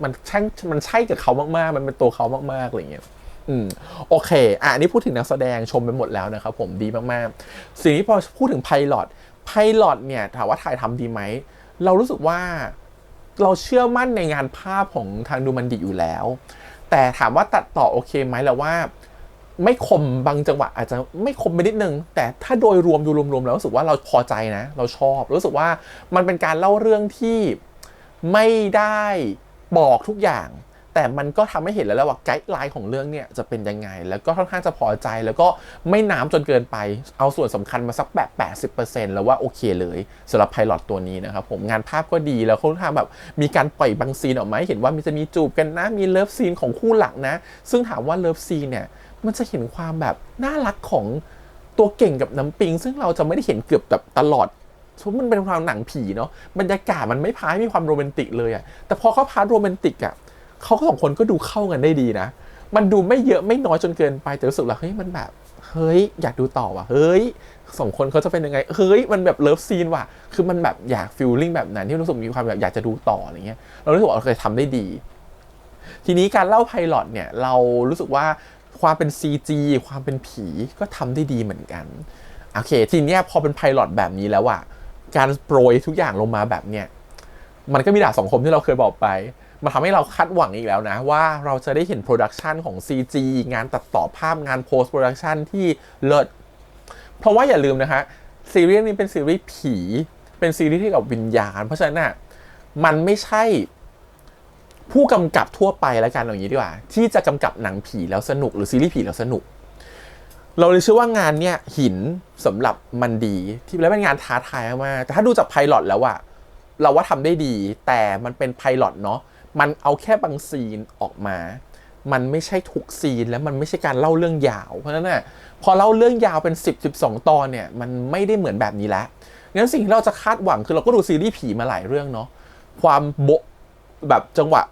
นใช่กับเขามากๆมันเป็นตัวเขามากๆอะไรเงี้ยโอเคอันนี้พูดถึงนักแสดงชมไปหมดแล้วนะครับผมดีมากๆสิ่งที่พอพูดถึงไพลอตเนี่ยถามว่าถ่ายทำดีไหมเรารู้สึกว่าเราเชื่อมั่นในงานภาพของทางดูมันดีอยู่แล้วแต่ถามว่าตัดต่อโอเคไหมแล้วว่าไม่คมบางจังหวะอาจจะไม่คมไปนิดนึงแต่ถ้าโดยรวมแล้วรู้สึกว่าเราพอใจนะเราชอบรู้สึกว่ามันเป็นการเล่าเรื่องที่ไม่ได้บอกทุกอย่างแต่มันก็ทำให้เห็นแล้วว่าไกด์ไลน์ของเรื่องเนี่ยจะเป็นยังไงแล้วก็ค่อนข้างจะพอใจแล้วก็ไม่น้ำจนเกินไปเอาส่วนสำคัญมาสักแบบ 80% แล้วว่าโอเคเลยสำหรับไพลอตตัวนี้นะครับผมงานภาพก็ดีแล้วเขาทำแบบมีการปล่อยบางซีนออกมาให้เห็นว่าจะมีจูบกันนะมีเลิฟซีนของคู่หลักนะซึ่งถามว่าเลิฟซีนเนี่ยมันจะเห็นความแบบน่ารักของตัวเก่งกับน้ำปิงซึ่งเราจะไม่ได้เห็นเกือบแบบตลอดเพราะมันเป็นความหนังผีเนาะบรรยากาศมันไม่พาให้มีความโรแมนติกเลยอะแต่พอเขาพาโรแมนติกอะเขาสองคนก็ดูเข้ากันได้ดีนะมันดูไม่เยอะไม่น้อยจนเกินไปแต่รู้สึกว่าเฮ้ยมันแบบเฮ้ยอยากดูต่อว่ะเฮ้ยสองคนเขาจะเป็นยังไงเฮ้ยมันแบบเลิฟซีนว่ะคือมันแบบอยากฟีลลิ่งแบบนั้นที่รู้สึกมีความแบบอยากจะดูต่ออะไรเงี้ยเรารู้สึกว่าเราเคยทำได้ดีทีนี้การเล่าไพลอตเนี่ยเรารู้สึกว่าความเป็น CG ความเป็นผีก็ทำได้ดีเหมือนกันโอเคทีนี้พอเป็นไพลอตแบบนี้แล้วอะการโปรยทุกอย่างลงมาแบบเนี้ยมันก็มีดาบสองคมที่เราเคยบอกไปมันทำให้เราคาดหวังอีกแล้วนะว่าเราจะได้เห็นโปรดักชันของ CG งานตัดต่อภาพงานโพสต์โปรดักชันที่เลิศเพราะว่าอย่าลืมนะคะซีรีส์นี้เป็นซีรีส์ผีเป็นซีรีส์ที่เกี่ยวกับวิญญาณเพราะฉะนั้นน่ะมันไม่ใช่ผู้กำกับทั่วไปแล้วกันอย่างนี้ดีกว่าที่จะกำกับหนังผีแล้วสนุกหรือซีรีส์ผีแล้วสนุกเราเลยเชื่อว่างานเนี้ยหินสำหรับมันดีที่แล้วเป็นงานท้าทายมากแต่ถ้าดูจากไพลอตแล้วอะเราว่าทำได้ดีแต่มันเป็นไพลอตเนาะมันเอาแค่บางซีนออกมา มันไม่ใช่ทุกซีนและมันไม่ใช่การเล่าเรื่องยาวเพราะฉะนั้นน่ะพอเล่าเรื่องยาวเป็น10-12 ตอนเนี่ยมันไม่ได้เหมือนแบบนี้แล้วงั้นสิ่งที่เราจะคาดหวังคือเราก็ดูซีรีส์ผีมาหลายเรื่องเนาะความโบแบบจังหวะ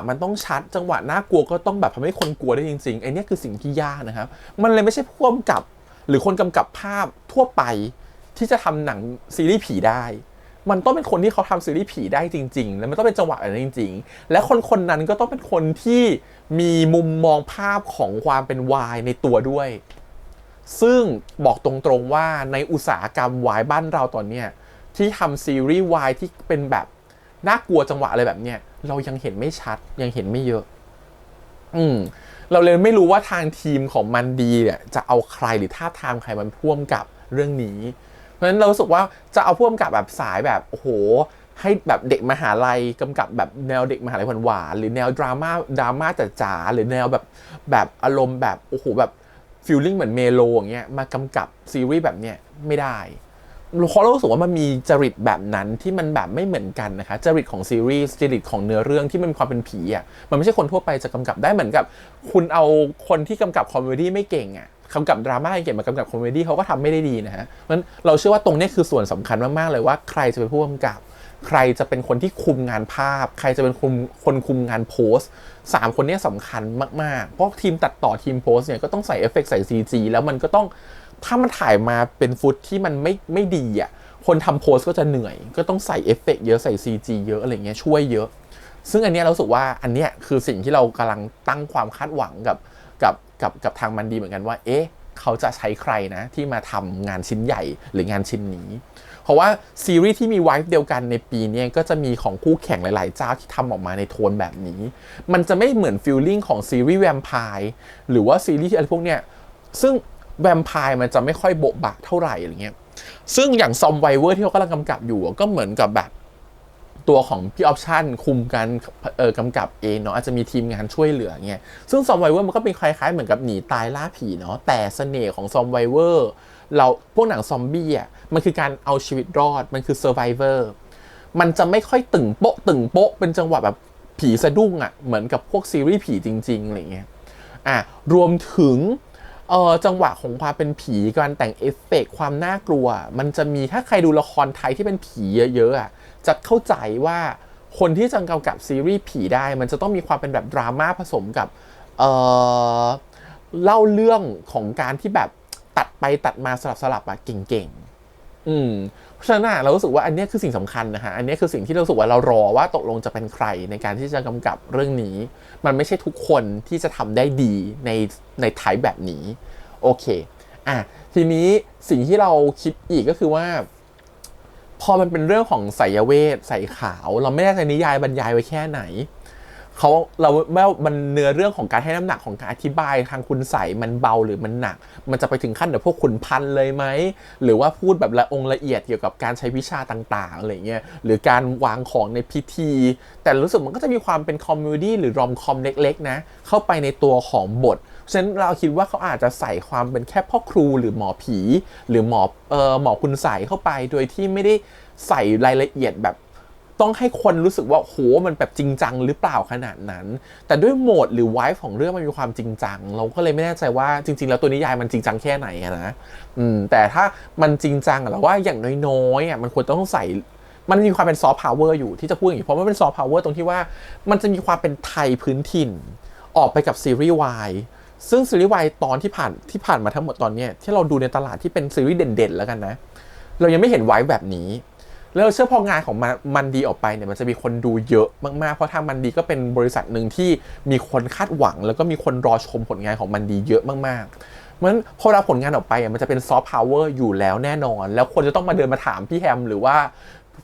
มันต้องชัดจังหวะน่ากลัวก็ต้องแบบทำให้คนกลัวได้จริงๆไอ้นี่คือสิ่งที่ยากนะครับมันเลยไม่ใช่ผู้กำกับหรือคนกำกับภาพทั่วไปที่จะทำหนังซีรีส์ผีได้มันต้องเป็นคนที่เขาทำซีรีส์ผีได้จริงๆแล้วมันต้องเป็นจังหวะอะไรจริงๆและคนนั้นก็ต้องเป็นคนที่มีมุมมองภาพของความเป็นวายในตัวด้วยซึ่งบอกตรงๆว่าในอุตสาหกรรมวายบ้านเราตอนเนี้ยที่ทำซีรีส์วายที่เป็นแบบน่ากลัวจังหวะอะไรแบบเนี้ยเรายังเห็นไม่ชัดยังเห็นไม่เยอะเราเลยไม่รู้ว่าทางทีมของมันดีเนี่ยจะเอาใครหรือท่าทางใครมันพ่วงกับเรื่องนี้เพราะฉะนั้นเรารู้สึกว่าจะเอาพ่วงกับแบบสายแบบโอ้โหให้แบบเด็กมหาลัยกำกับแบบแนวเด็กมหาลัยหวานๆหรือแนวดราม่าจ๋าๆหรือแนวแบบอารมณ์แบบโอ้โหแบบฟีลลิ่งเหมือนเมโลอย่างเงี้ยมากำกับซีรีส์แบบเนี้ยไม่ได้เพราะเรารู้สึกว่ามันมีจริตแบบนั้นที่มันแบบไม่เหมือนกันนะคะจริตของซีรีส์จริตของเนื้อเรื่องที่มันมีความเป็นผีอ่ะมันไม่ใช่คนทั่วไปจะกำกับได้เหมือนกับคุณเอาคนที่กำกับคอมเมดี้ไม่เก่งอ่ะกำกับดราม่าเก่งมากำกับคอมเมดี้เขาก็ทำไม่ได้ดีนะฮะเพราะฉะนั้นเราเชื่อว่าตรงนี้คือส่วนสำคัญมากๆเลยว่าใครจะเป็นผู้กำกับใครจะเป็นคนที่คุมงานภาพใครจะเป็นคนคุมงานโพส3 คนนี้สำคัญมากๆเพราะทีมตัดต่อทีมโพสเนี่ยก็ต้องใส่เอฟเฟกต์ใส่ CG แล้วมันก็ต้องถ้ามันถ่ายมาเป็นฟุตที่มันไม่ดีอ่ะคนทำโพสก็จะเหนื่อยก็ต้องใส่เอฟเฟกต์เยอะใส่ CG เยอะอะไรเงี้ยช่วยเยอะซึ่งอันนี้เราสึกว่าอันเนี้ยคือสิ่งที่เรากำลังตั้งความคาดหวังกับทางมันดีเหมือนกันว่าเอ๊ะเขาจะใช้ใครนะที่มาทำงานชิ้นใหญ่หรืองานชิ้นนี้เพราะว่าซีรีส์ที่มีไวฟ์เดียวกันในปีนี้ก็จะมีของคู่แข่งหลายๆเจ้าที่ทำออกมาในโทนแบบนี้มันจะไม่เหมือนฟีลลิ่งของซีรีส์แวมไพร์หรือว่าซีรีส์อะไรพวกเนี้ยซึ่งแวมไพร์มันจะไม่ค่อยโบ๊ะบะเท่าไหร่อะไรเงี้ยซึ่งอย่างซอมไวเวอร์ที่เขากำลังกำกับอยู่ก็เหมือนกับแบบตัวของพี่ออปชั่นคุมการกำกับเองเนาะอาจจะมีทีมงานช่วยเหลือเงี้ยซึ่งซอมไวเวอร์มันก็เป็นคล้ายๆเหมือนกับหนีตายล่าผีเนาะแต่เสน่ห์ของซอมไวเวอร์เราพวกหนังซอมบี้อ่ะมันคือการเอาชีวิตรอดมันคือเซอร์ไวเวอร์มันจะไม่ค่อยตึงโป๊ะเป็นจังหวะแบบผีสะดุ้งอ่ะเหมือนกับพวกซีรีส์ผีจริงๆอะไรเงี้ยรวมถึงจังหวะของความเป็นผีการแต่งเอฟเฟกต์ความน่ากลัวมันจะมีถ้าใครดูละครไทยที่เป็นผีเยอะๆอ่ะจะเข้าใจว่าคนที่จะกำกับซีรีส์ผีได้มันจะต้องมีความเป็นแบบดราม่าผสมกับเล่าเรื่องของการที่แบบตัดไปตัดมาสลับอะเก่งๆเพราะฉะนั้นเรารู้สึกว่าอันนี้คือสิ่งสำคัญนะฮะอันนี้คือสิ่งที่เรารู้สึกว่าเรารอว่าตกลงจะเป็นใครในการที่จะกำกับเรื่องนี้มันไม่ใช่ทุกคนที่จะทำได้ดีในไทป์แบบนี้โอเคทีนี้สิ่งที่เราคิดอีกก็คือว่าพอมันเป็นเรื่องของไสยเวทใส่ขาวเราไม่แน่ใจนิยายบรรยายไว้แค่ไหนมันเนื้อเรื่องของการให้น้ำหนักของการอธิบายทางคุณใส่มันเบาหรือมันหนักมันจะไปถึงขั้นแบบพวกขุนพันธ์เลยไหมหรือว่าพูดแบบละเอียดเกี่ยวกับการใช้วิชาต่างๆอะไรเงี้ยหรือการวางของในพิธีแต่รู้สึกมันก็จะมีความเป็นคอมเมดี้หรือรอมคอมเล็กๆนะเข้าไปในตัวของบทฉะนั้นเราคิดว่าเขาอาจจะใส่ความเป็นแค่พ่อครูหรือหมอผีหรือหมอคุณใส่เข้าไปโดยที่ไม่ได้ใส่รายละเอียดแบบต้องให้คนรู้สึกว่าโหมันแบบจริงจังหรือเปล่าขนาดนั้นแต่ด้วยโหมดหรือไวฟ์ของเรื่องมันมีความจริงจังเราก็เลยไม่แน่ใจว่าจริงๆแล้วตัวนิยายมันจริงจังแค่ไหนนะแต่ถ้ามันจริงจังเราว่าอย่างน้อยๆมันควรต้องใส่มันมีความเป็นซอฟต์พาวเวอร์อยู่ที่จะพูดอย่างนี้เพราะมันเป็นซอฟต์พาวเวอร์ตรงที่ว่ามันจะมีความเป็นไทยพื้นถิ่นออกไปกับซีรีส์วายซึ่งซีรีส์วายตอนที่ผ่านมาทั้งหมดตอนนี้ที่เราดูในตลาดที่เป็นซีรีส์เด่นๆแล้วกันนะเรายังไม่เห็นไวฟ์แบบนี้แล้วเชื่อพองานของมันดีออกไปเนี่ยมันจะมีคนดูเยอะมากๆเพราะทางมันดีก็เป็นบริษัทหนึ่งที่มีคนคาดหวังแล้วก็มีคนรอชมผลงานของมันดีเยอะมากๆเพราะฉะนั้นพอเราผลงานออกไปมันจะเป็นซอฟต์พาวเวอร์อยู่แล้วแน่นอนแล้วคนจะต้องมาเดินมาถามพี่แฮมหรือว่า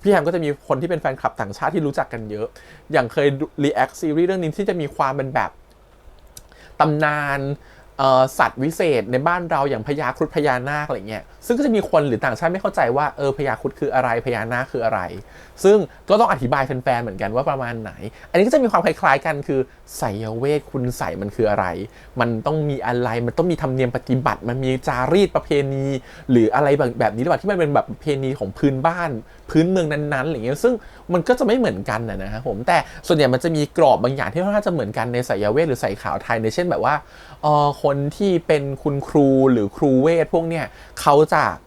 พี่แฮมก็จะมีคนที่เป็นแฟนคลับต่างชาติที่รู้จักกันเยอะอย่างเคยรีแอคซีรีส์เรื่องนี้ที่จะมีความเป็นแบบตำนาน สัตว์วิเศษในบ้านเราอย่างพญาครุฑพญานาคอะไรเงี้ยซึ่งก็จะมีคนหรือต่างชาติไม่เข้าใจว่าพญาครุฑคืออะไรพญานาคคืออะไรซึ่งก็ต้องอธิบายแฟนๆเหมือนกันว่าประมาณไหนอันนี้ก็จะมีความคล้ายๆกันคือไสยเวทคุณไสยมันคืออะไรมันต้องมีอะไรมันต้องมีธรรมเนียมปฏิบัติมันมีจารีตประเพณีหรืออะไรแบบนี้หรือเปล่าที่มันเป็นแบบประเพณีของพื้นบ้านพื้นเมืองนั้นๆอะไรเงี้ยซึ่งมันก็จะไม่เหมือนกันนะครับผมแต่ส่วนใหญ่มันจะมีกรอบบางอย่างที่ค่อนข้างจะเหมือนกันในไสยเวทหรือไสยขาวไทยในเช่นแบบว่าคนที่เป็นคุณครูหรือครูเวทพวกเนี้ยเขาจะ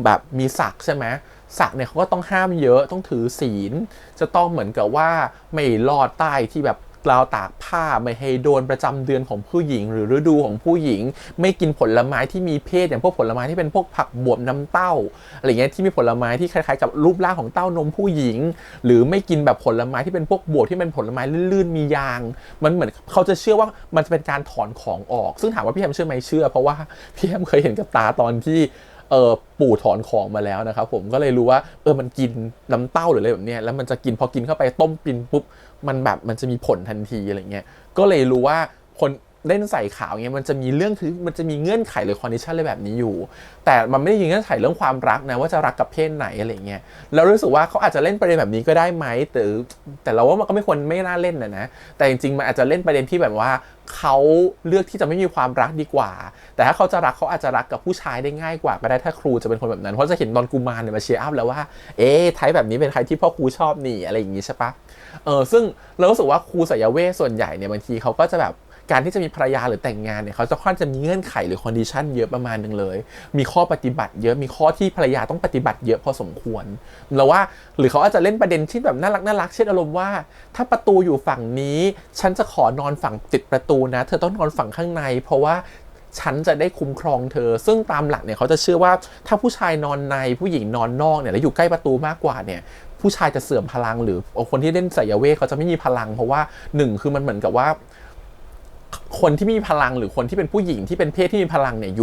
แบบมีศักดิ์ใช่ไหมศักดิ์เนี่ยเขาก็ต้องห้ามเยอะต้องถือศีลจะต้องเหมือนกับว่าไม่ลอดใต้ที่แบบราวตากผ้าไม่ให้โดนประจำเดือนของผู้หญิงหรือฤดูของผู้หญิงไม่กินผลไม้ที่มีเพศอย่างพวกผลไม้ที่เป็นพวกผักบวบน้ำเต้าอะไรเงี้ยที่มีผลไม้ที่คล้ายๆกับรูปร่างของเต้านมผู้หญิงหรือไม่กินแบบผลไม้ที่เป็นพวกบวบที่เป็นผลไม้ลื่นๆมียางมันเหมือนเขาจะเชื่อว่ามันจะเป็นการถอนของออกซึ่งถามว่าพี่แฮมเชื่อไหมเชื่อเพราะว่าพี่แฮมเคยเห็นกับตาตอนที่ปู่ถอนของมาแล้วนะครับผมก็เลยรู้ว่ามันกินน้ำเต้าหรืออะไรแบบเนี้ยแล้วมันจะกินพอกินเข้าไปต้มกินปุ๊บมันจะมีผลทันทีอะไรเงี้ยก็เลยรู้ว่าคนเล่นใส่ขาวเงี้ยมันจะมีเรื่องคือมันจะมีเงื่อนไขหรือคอนดิชันอะไรแบบนี้อยู่แต่มันไม่ได้มีเงื่อนไขเรื่องความรักนะว่าจะรักกับเพศไหนอะไรเงี้ยแล้วรู้สึกว่าเขาอาจจะเล่นประเด็นแบบนี้ก็ได้ไหมแต่เราว่ามันก็ไม่ควรไม่น่าเล่นนะแต่จริงๆมันอาจจะเล่นประเด็นที่แบบว่าเขาเลือกที่จะไม่มีความรักดีกว่าแต่ถ้าเขาจะรักเขาอาจจะรักกับผู้ชายได้ง่ายกว่าก็ได้ถ้าครูจะเป็นคนแบบนั้นเพราะจะเห็นตอนกุมารเนี่ยมาเชียร์อัพแล้วว่าไทป์แบบนี้เป็นใครที่พ่อครูชอบนี่อะไรอย่างงี้ใช่ปะซึ่งเรารู้สึกว่าครูไสยเวทส่วนใหญ่เนี่ยบางทีเขาก็จะแบบการที่จะมีภรรยาหรือแต่งงานเนี่ยเขาจะค่อนจะมีเงื่อนไขหรือคอนดิชันเยอะประมาณนึงเลยมีข้อปฏิบัติเยอะมีข้อที่ภรรยาต้องปฏิบัติเยอะพอสมควรแล้วว่าหรือเขาอาจจะเล่นประเด็นที่แบบน่ารักเช่นอารมณ์ว่าถ้าประตูอยู่ฝั่งนี้ฉันจะขอนอนฝั่งติดประตูนะเธอต้องนอนฝั่งข้างในเพราะว่าฉันจะได้คุ้มครองเธอซึ่งตามหลักเนี่ยเขาจะเชื่อว่าถ้าผู้ชายนอนในผู้หญิงนอนนอกเนี่ยแล้วอยู่ใกล้ประตูมากกว่าเนี่ยผู้ชายจะเสื่อมพลังหรือคนที่เล่นไสยเวทเขาจะไม่มีพลังเพราะว่า1คือมันเหมือนกับว่าคนที่มีพลังหรือคนที่เป็นผู้หญิงที่เป็นเพศที่มีพลังเนี่ยอ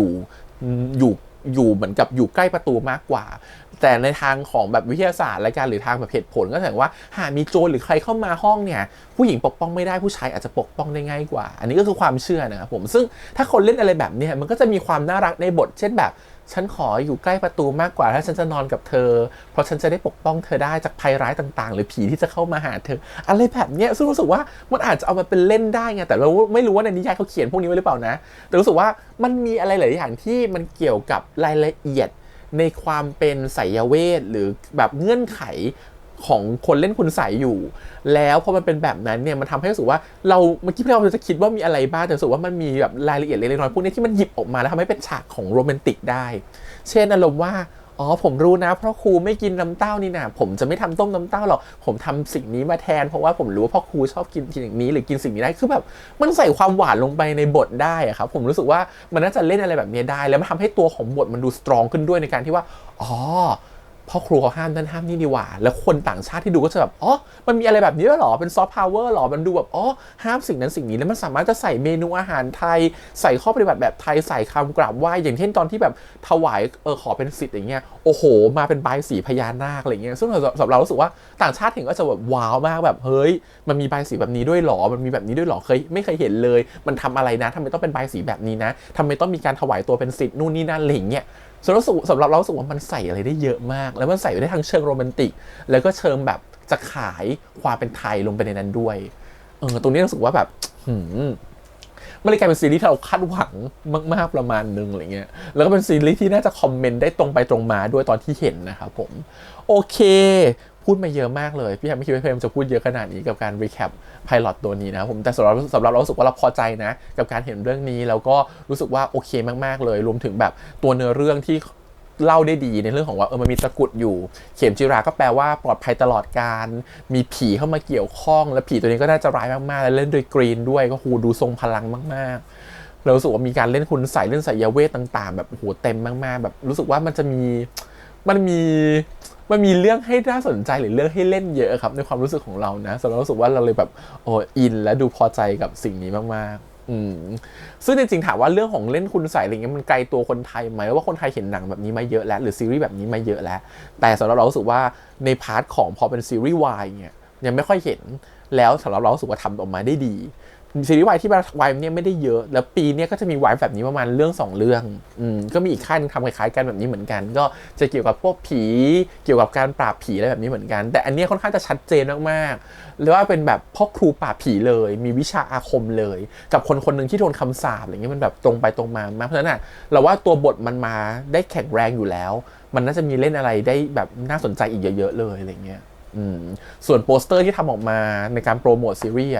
ยู่เหมือนกับอยู่ใกล้ประตูมากกว่าแต่ในทางของแบบวิทยาศาสตร์และการหรือทางแบบเหตุผลก็แสดงว่าหากมีโจรหรือใครเข้ามาห้องเนี่ยผู้หญิงปกป้องไม่ได้ผู้ชายอาจจะปกป้องได้ง่ายกว่าอันนี้ก็คือความเชื่อนะครับผมซึ่งถ้าคนเล่นอะไรแบบนี้มันก็จะมีความน่ารักในบทเช่นแบบฉันขออยู่ใกล้ประตูมากกว่าถ้าฉันจะนอนกับเธอเพราะฉันจะได้ปกป้องเธอได้จากภัยร้ายต่างๆหรือผีที่จะเข้ามาหาเธออะไรแบบนี้ซึ่งรู้สึกว่ามันอาจจะเอามาเป็นเล่นได้ไงแต่เราไม่รู้ว่าในนิยายเขาเขียนพวกนี้ไว้หรือเปล่านะแต่รู้สึกว่ามันมีอะไรหลายอย่างที่มันเกี่ยวกับรายละเอียดในความเป็นไสยเวทหรือแบบเงื่อนไขของคนเล่นคุณไสยอยู่แล้วพอมันเป็นแบบนั้นเนี่ยมันทำให้รู้สึกว่าเราเมื่อกี้เราจะคิดว่ามีอะไรบ้างแต่รู้สึกว่ามันมีแบบรายละเอียดเล็กๆน้อยๆพวกนี้ที่มันหยิบออกมาแล้วทำให้เป็นฉากของโรแมนติกได้เช่นอารมณ์ว่าผมรู้นะเพราะครูไม่กินน้ำเต้านี่นะผมจะไม่ทำต้มน้ำเต้าหรอกผมทำสิ่งนี้มาแทนเพราะว่าผมรู้ว่าพ่อครูชอบกินสิ่งนี้หรือกินสิ่งนี้ได้คือแบบมันใส่ความหวานลงไปในบทได้อะครับผมรู้สึกว่ามันน่าจะเล่นอะไรแบบนี้ได้แล้วมันทำให้ตัวของบทมันดูสตรองขึ้นด้วยในการที่ว่าพ่อครูเขาห้ามนั่นห้ามนี่ดีกว่าแล้วคนต่างชาติที่ดูก็จะแบบมันมีอะไรแบบนี้ด้วยหรอเป็นซอฟต์พาวเวอร์หรอมันดูแบบห้ามสิ่งนั้นสิ่งนี้แล้วมันสามารถจะใส่เมนูอาหารไทยใส่ข้อปฏิบัติแบบไทยใส่คำกราบไหว้อย่างเช่นตอนที่แบบถวายขอเป็นศิษย์อย่างเงี้ยโอ้โหมาเป็นใบสีพญานาคอะไรเงี้ยซึ่งสำหรับเรารู้สึกว่าต่างชาติเห็นก็จะแบบว้าวมากแบบเฮ้ยมันมีใบสีแบบนี้ด้วยหรอมันมีแบบนี้ด้วยหรอไม่เคยเห็นเลยมันทำอะไรนะทำไมต้องเป็นใบสีแบบนี้นะทำไมต้องมีการถวายตัวเป็นศิษย์นู่นนี่นั่นอะไรเงี้ยสำหรับเรารู้สึกว่ามันใส่อะไรได้เยอะมากแล้วมันใส่ได้ทั้งเชิงโรแมนติกแล้วก็เชิงแบบจะขายความเป็นไทยลงไปในนั้นด้วยตรงนี้รู้สึกว่าแบบมันเลยกลายเป็นซีรีส์ที่เราคาดหวังมากๆประมาณนึงอะไรเงี้ยแล้วก็เป็นซีรีส์ที่น่าจะคอมเมนต์ได้ตรงไปตรงมาด้วยตอนที่เห็นนะครับผมโอเคพูดมาเยอะมากเลยพี่แฮมไม่คิดว่าพี่แฮมจะพูดเยอะขนาดนี้กับการรีแคปไพลอตตัวนี้นะผมแต่สำหรับเรารู้สึกว่าเราพอใจนะกับการเห็นเรื่องนี้แล้วก็รู้สึกว่าโอเคมากๆเลยรวมถึงแบบตัวเนื้อเรื่องที่เล่าได้ดีในเรื่องของว่ามันมีตะกุดอยู่เข็มจิราก็แปลว่าปลอดภัยตลอดการมีผีเข้ามาเกี่ยวข้องและผีตัวนี้ก็น่าจะร้ายมากๆและเล่นโดยกรีนด้วยก็ดูทรงพลังมากๆเรารู้สึกว่ามีการเล่นคุณใส่เล่นไสยเวทต่างๆแบบโอ้โหเต็มมากๆแบบรู้สึกว่ามันมีเรื่องให้น่าสนใจหรือเรื่องให้เล่นเยอะครับในความรู้สึกของเรานะสำหรับรู้สึกว่าเราเลยแบบอินและดูพอใจกับสิ่งนี้มากๆซึ่งจริงๆถามว่าเรื่องของเล่นคุณใส่อะไรเงี้ยมันไกลตัวคนไทยไหมว่าคนไทยเห็นหนังแบบนี้มาเยอะแล้วหรือซีรีส์แบบนี้มาเยอะแล้วแต่สำหรับเรารู้สึกว่าในพาร์ทของพอเป็นซีรีส์วายเนี่ยยังไม่ค่อยเห็นแล้วสำหรับเรารู้สึกว่าทำออกมาได้ดี ซีรีส์วายที่วายเนี่ยไม่ได้เยอะแล้วปีนี้ก็จะมีวายแบบนี้ประมาณเรื่อง2เรื่องก็มีอีกค่ายนึงทำคล้ายๆกันแบบนี้เหมือนกันก็จะเกี่ยวกับพวกผีเกี่ยวกับการปราบผีอะไรแบบนี้เหมือนกันแต่อันนี้ค่อนข้างจะชัดเจนมากๆหรือว่าเป็นแบบพ่อครูปราบผีเลยมีวิชาอาคมเลยกับคนคนหนึ่งที่โดนคำสาปอะไรเงี้ยมันแบบตรงไปตรงมามากเพราะฉะนั้นเราว่าตัวบทมันมาได้แข็งแรงอยู่แล้วมันน่าจะมีเล่นอะไรได้แบบน่าสนใจอีกเยอะๆเลยอะไรเงี้ยส่วนโปสเตอร์ที่ทำออกมาในการโปรโมทซีรีส์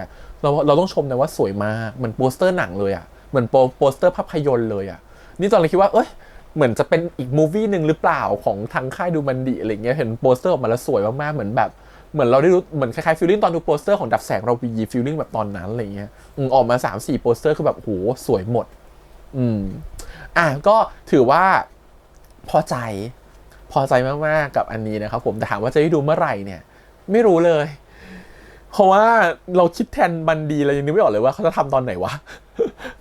เราต้องชมนะว่าสวยมากเหมือนโปสเตอร์หนังเลยอ่ะเหมือนโปสเตอร์ภาพยนตร์เลยอ่ะนี่ตอนแรกคิดว่าเหมือนจะเป็นอีกมูฟวี่นึงหรือเปล่าของทางค่ายดูมันดีอะไรเงี้ยเห็นโปสเตอร์ออกมาแล้วสวยมากๆเหมือนเราได้รู้เหมือนคล้ายๆฟีลลิ่งตอนดูโปสเตอร์ของดับแสงเราวีฟีลลิ่งแบบตอนนั้นอะไรเงี้ยออกมา 3-4 โปสเตอร์คือแบบโหสวยหมดก็ถือว่าพอใจมากๆกับอันนี้นะครับผมแต่ถามว่าจะได้ดูเมื่อไหร่เนี่ยไม่รู้เลยเพราะว่าเราคิดแทนบันดีเรายังนึกไม่ออกเลยว่าเขาจะทำตอนไหนวะ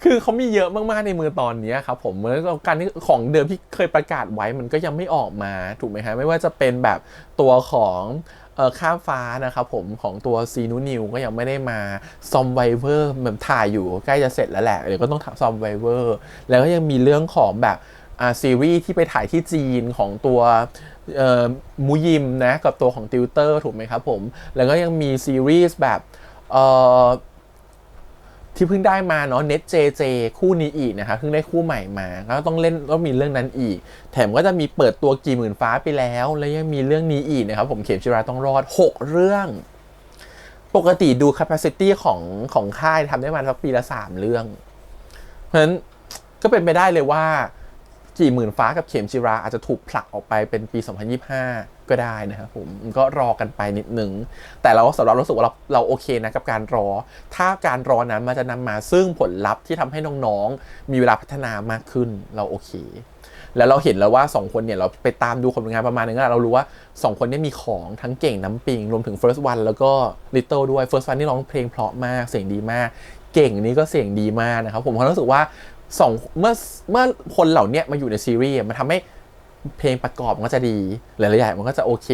คือเขามีเยอะมากๆในมือตอนนี้ครับผมเหมือนการที่ของเดิมที่เคยประกาศไว้มันก็ยังไม่ออกมาถูกไหมฮะไม่ว่าจะเป็นแบบตัวของข้ามฟ้านะครับผมของตัวซีนูนิวก็ยังไม่ได้มาซอมไวเวอร์เหมือนถ่ายอยู่ใกล้จะเสร็จแล้วแหละเดี๋ยวก็ต้องทำซอมไวเวอร์แล้วก็ยังมีเรื่องของแบบซีรีส์ที่ไปถ่ายที่จีนของตัวมูยิมนะกับตัวของติวเตอร์ถูกไหมครับผมแล้วก็ยังมีซีรีส์แบบที่เพิ่งได้มาเนาะเน็ตเจเจคู่นี้อีกนะคะเพิ่งได้คู่ใหม่มาก็ต้องเล่นก็มีเรื่องนั้นอีกแถมก็จะมีเปิดตัวกี่หมื่นฟ้าไปแล้วแล้วยังมีเรื่องนี้อีกนะครับผมเข็มจิราต้องรอด6เรื่องปกติดู capacity ของค่ายทำได้มาสักปีละ3เรื่องเพราะฉะนั้นก็เป็นไปได้เลยว่ากี่หมื่นฟ้ากับเข็มจิราอาจจะถูกผลักออกไปเป็นปี2025ก็ได้นะครับผมก็รอกันไปนิดนึงแต่เราสำหรับรู้สึกว่าเราโอเคนะกับการรอถ้าการรอนั้นมันจะนำมาซึ่งผลลัพธ์ที่ทำให้น้องๆมีเวลาพัฒนามากขึ้นเราโอเคแล้วเราเห็นแล้วว่า2คนเนี่ยเราไปตามดูผลงานประมาณนึงแล้วเรารู้ว่า2คนนี้มีของทั้งเก่งน้ำปิงรวมถึง First One แล้วก็ Little ด้วย First One นี่ร้องเพลงเพราะมากเสียงดีมากเก่งนี่ก็เสียงดีมากนะครับผมรู้สึกว่าเมื่อคนเหล่านี้มาอยู่ในซีรีส์มันทำให้เพลงประกอบมันก็จะดีหลายๆอย่างมันก็จะโอเค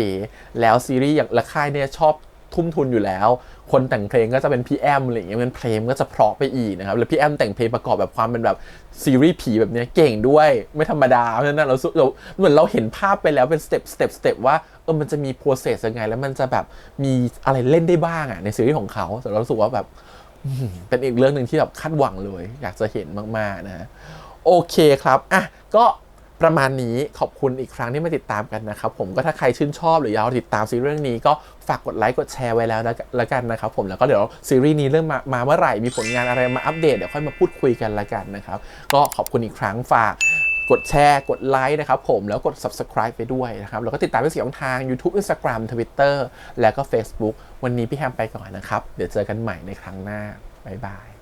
แล้วซีรีส์อย่างละค่ายเนี่ยชอบทุ่มทุนอยู่แล้วคนแต่งเพลงก็จะเป็นพี่แอมอะไรอย่างเงี้ยมันเพลงก็จะเพราะไปอีกนะครับแล้วพี่แอมแต่งเพลงประกอบแบบความเป็นแบบซีรีส์ผีแบบนี้เก่งด้วยไม่ธรรมดาเพราะฉะนั้นเราเหมือนเราเห็นภาพไปแล้วเป็นสเต็ปว่ามันจะมีโปรเซสยังไงแล้วมันจะแบบมีอะไรเล่นได้บ้างในซีรีส์ของเขาแต่เรารู้สึกว่าแบบเป็นอีกเรื่องหนึ่งที่แบบคาดหวังเลยอยากจะเห็นมากๆนะโอเคครับก็ประมาณนี้ขอบคุณอีกครั้งที่มาติดตามกันนะครับผมก็ถ้าใครชื่นชอบหรืออยากติดตามซีรีส์เรื่องนี้ก็ฝากกดไลค์กดแชร์ไว้แล้วกันนะครับผมแล้วก็เดี๋ยวซีรีส์นี้เรื่องมาเมื่อไหร่มีผลงานอะไรมาอัปเดตเดี๋ยวค่อยมาพูดคุยกันละกันนะครับก็ขอบคุณอีกครั้งฝากกดแชร์กดไลค์นะครับผมแล้วกด subscribe ไปด้วยนะครับแล้วก็ติดตามได้4ช่องทาง YouTube Instagram Twitter แล้วก็ Facebook วันนี้พี่แฮมไปก่อนนะครับเดี๋ยวเจอกันใหม่ในครั้งหน้าบ๊ายบาย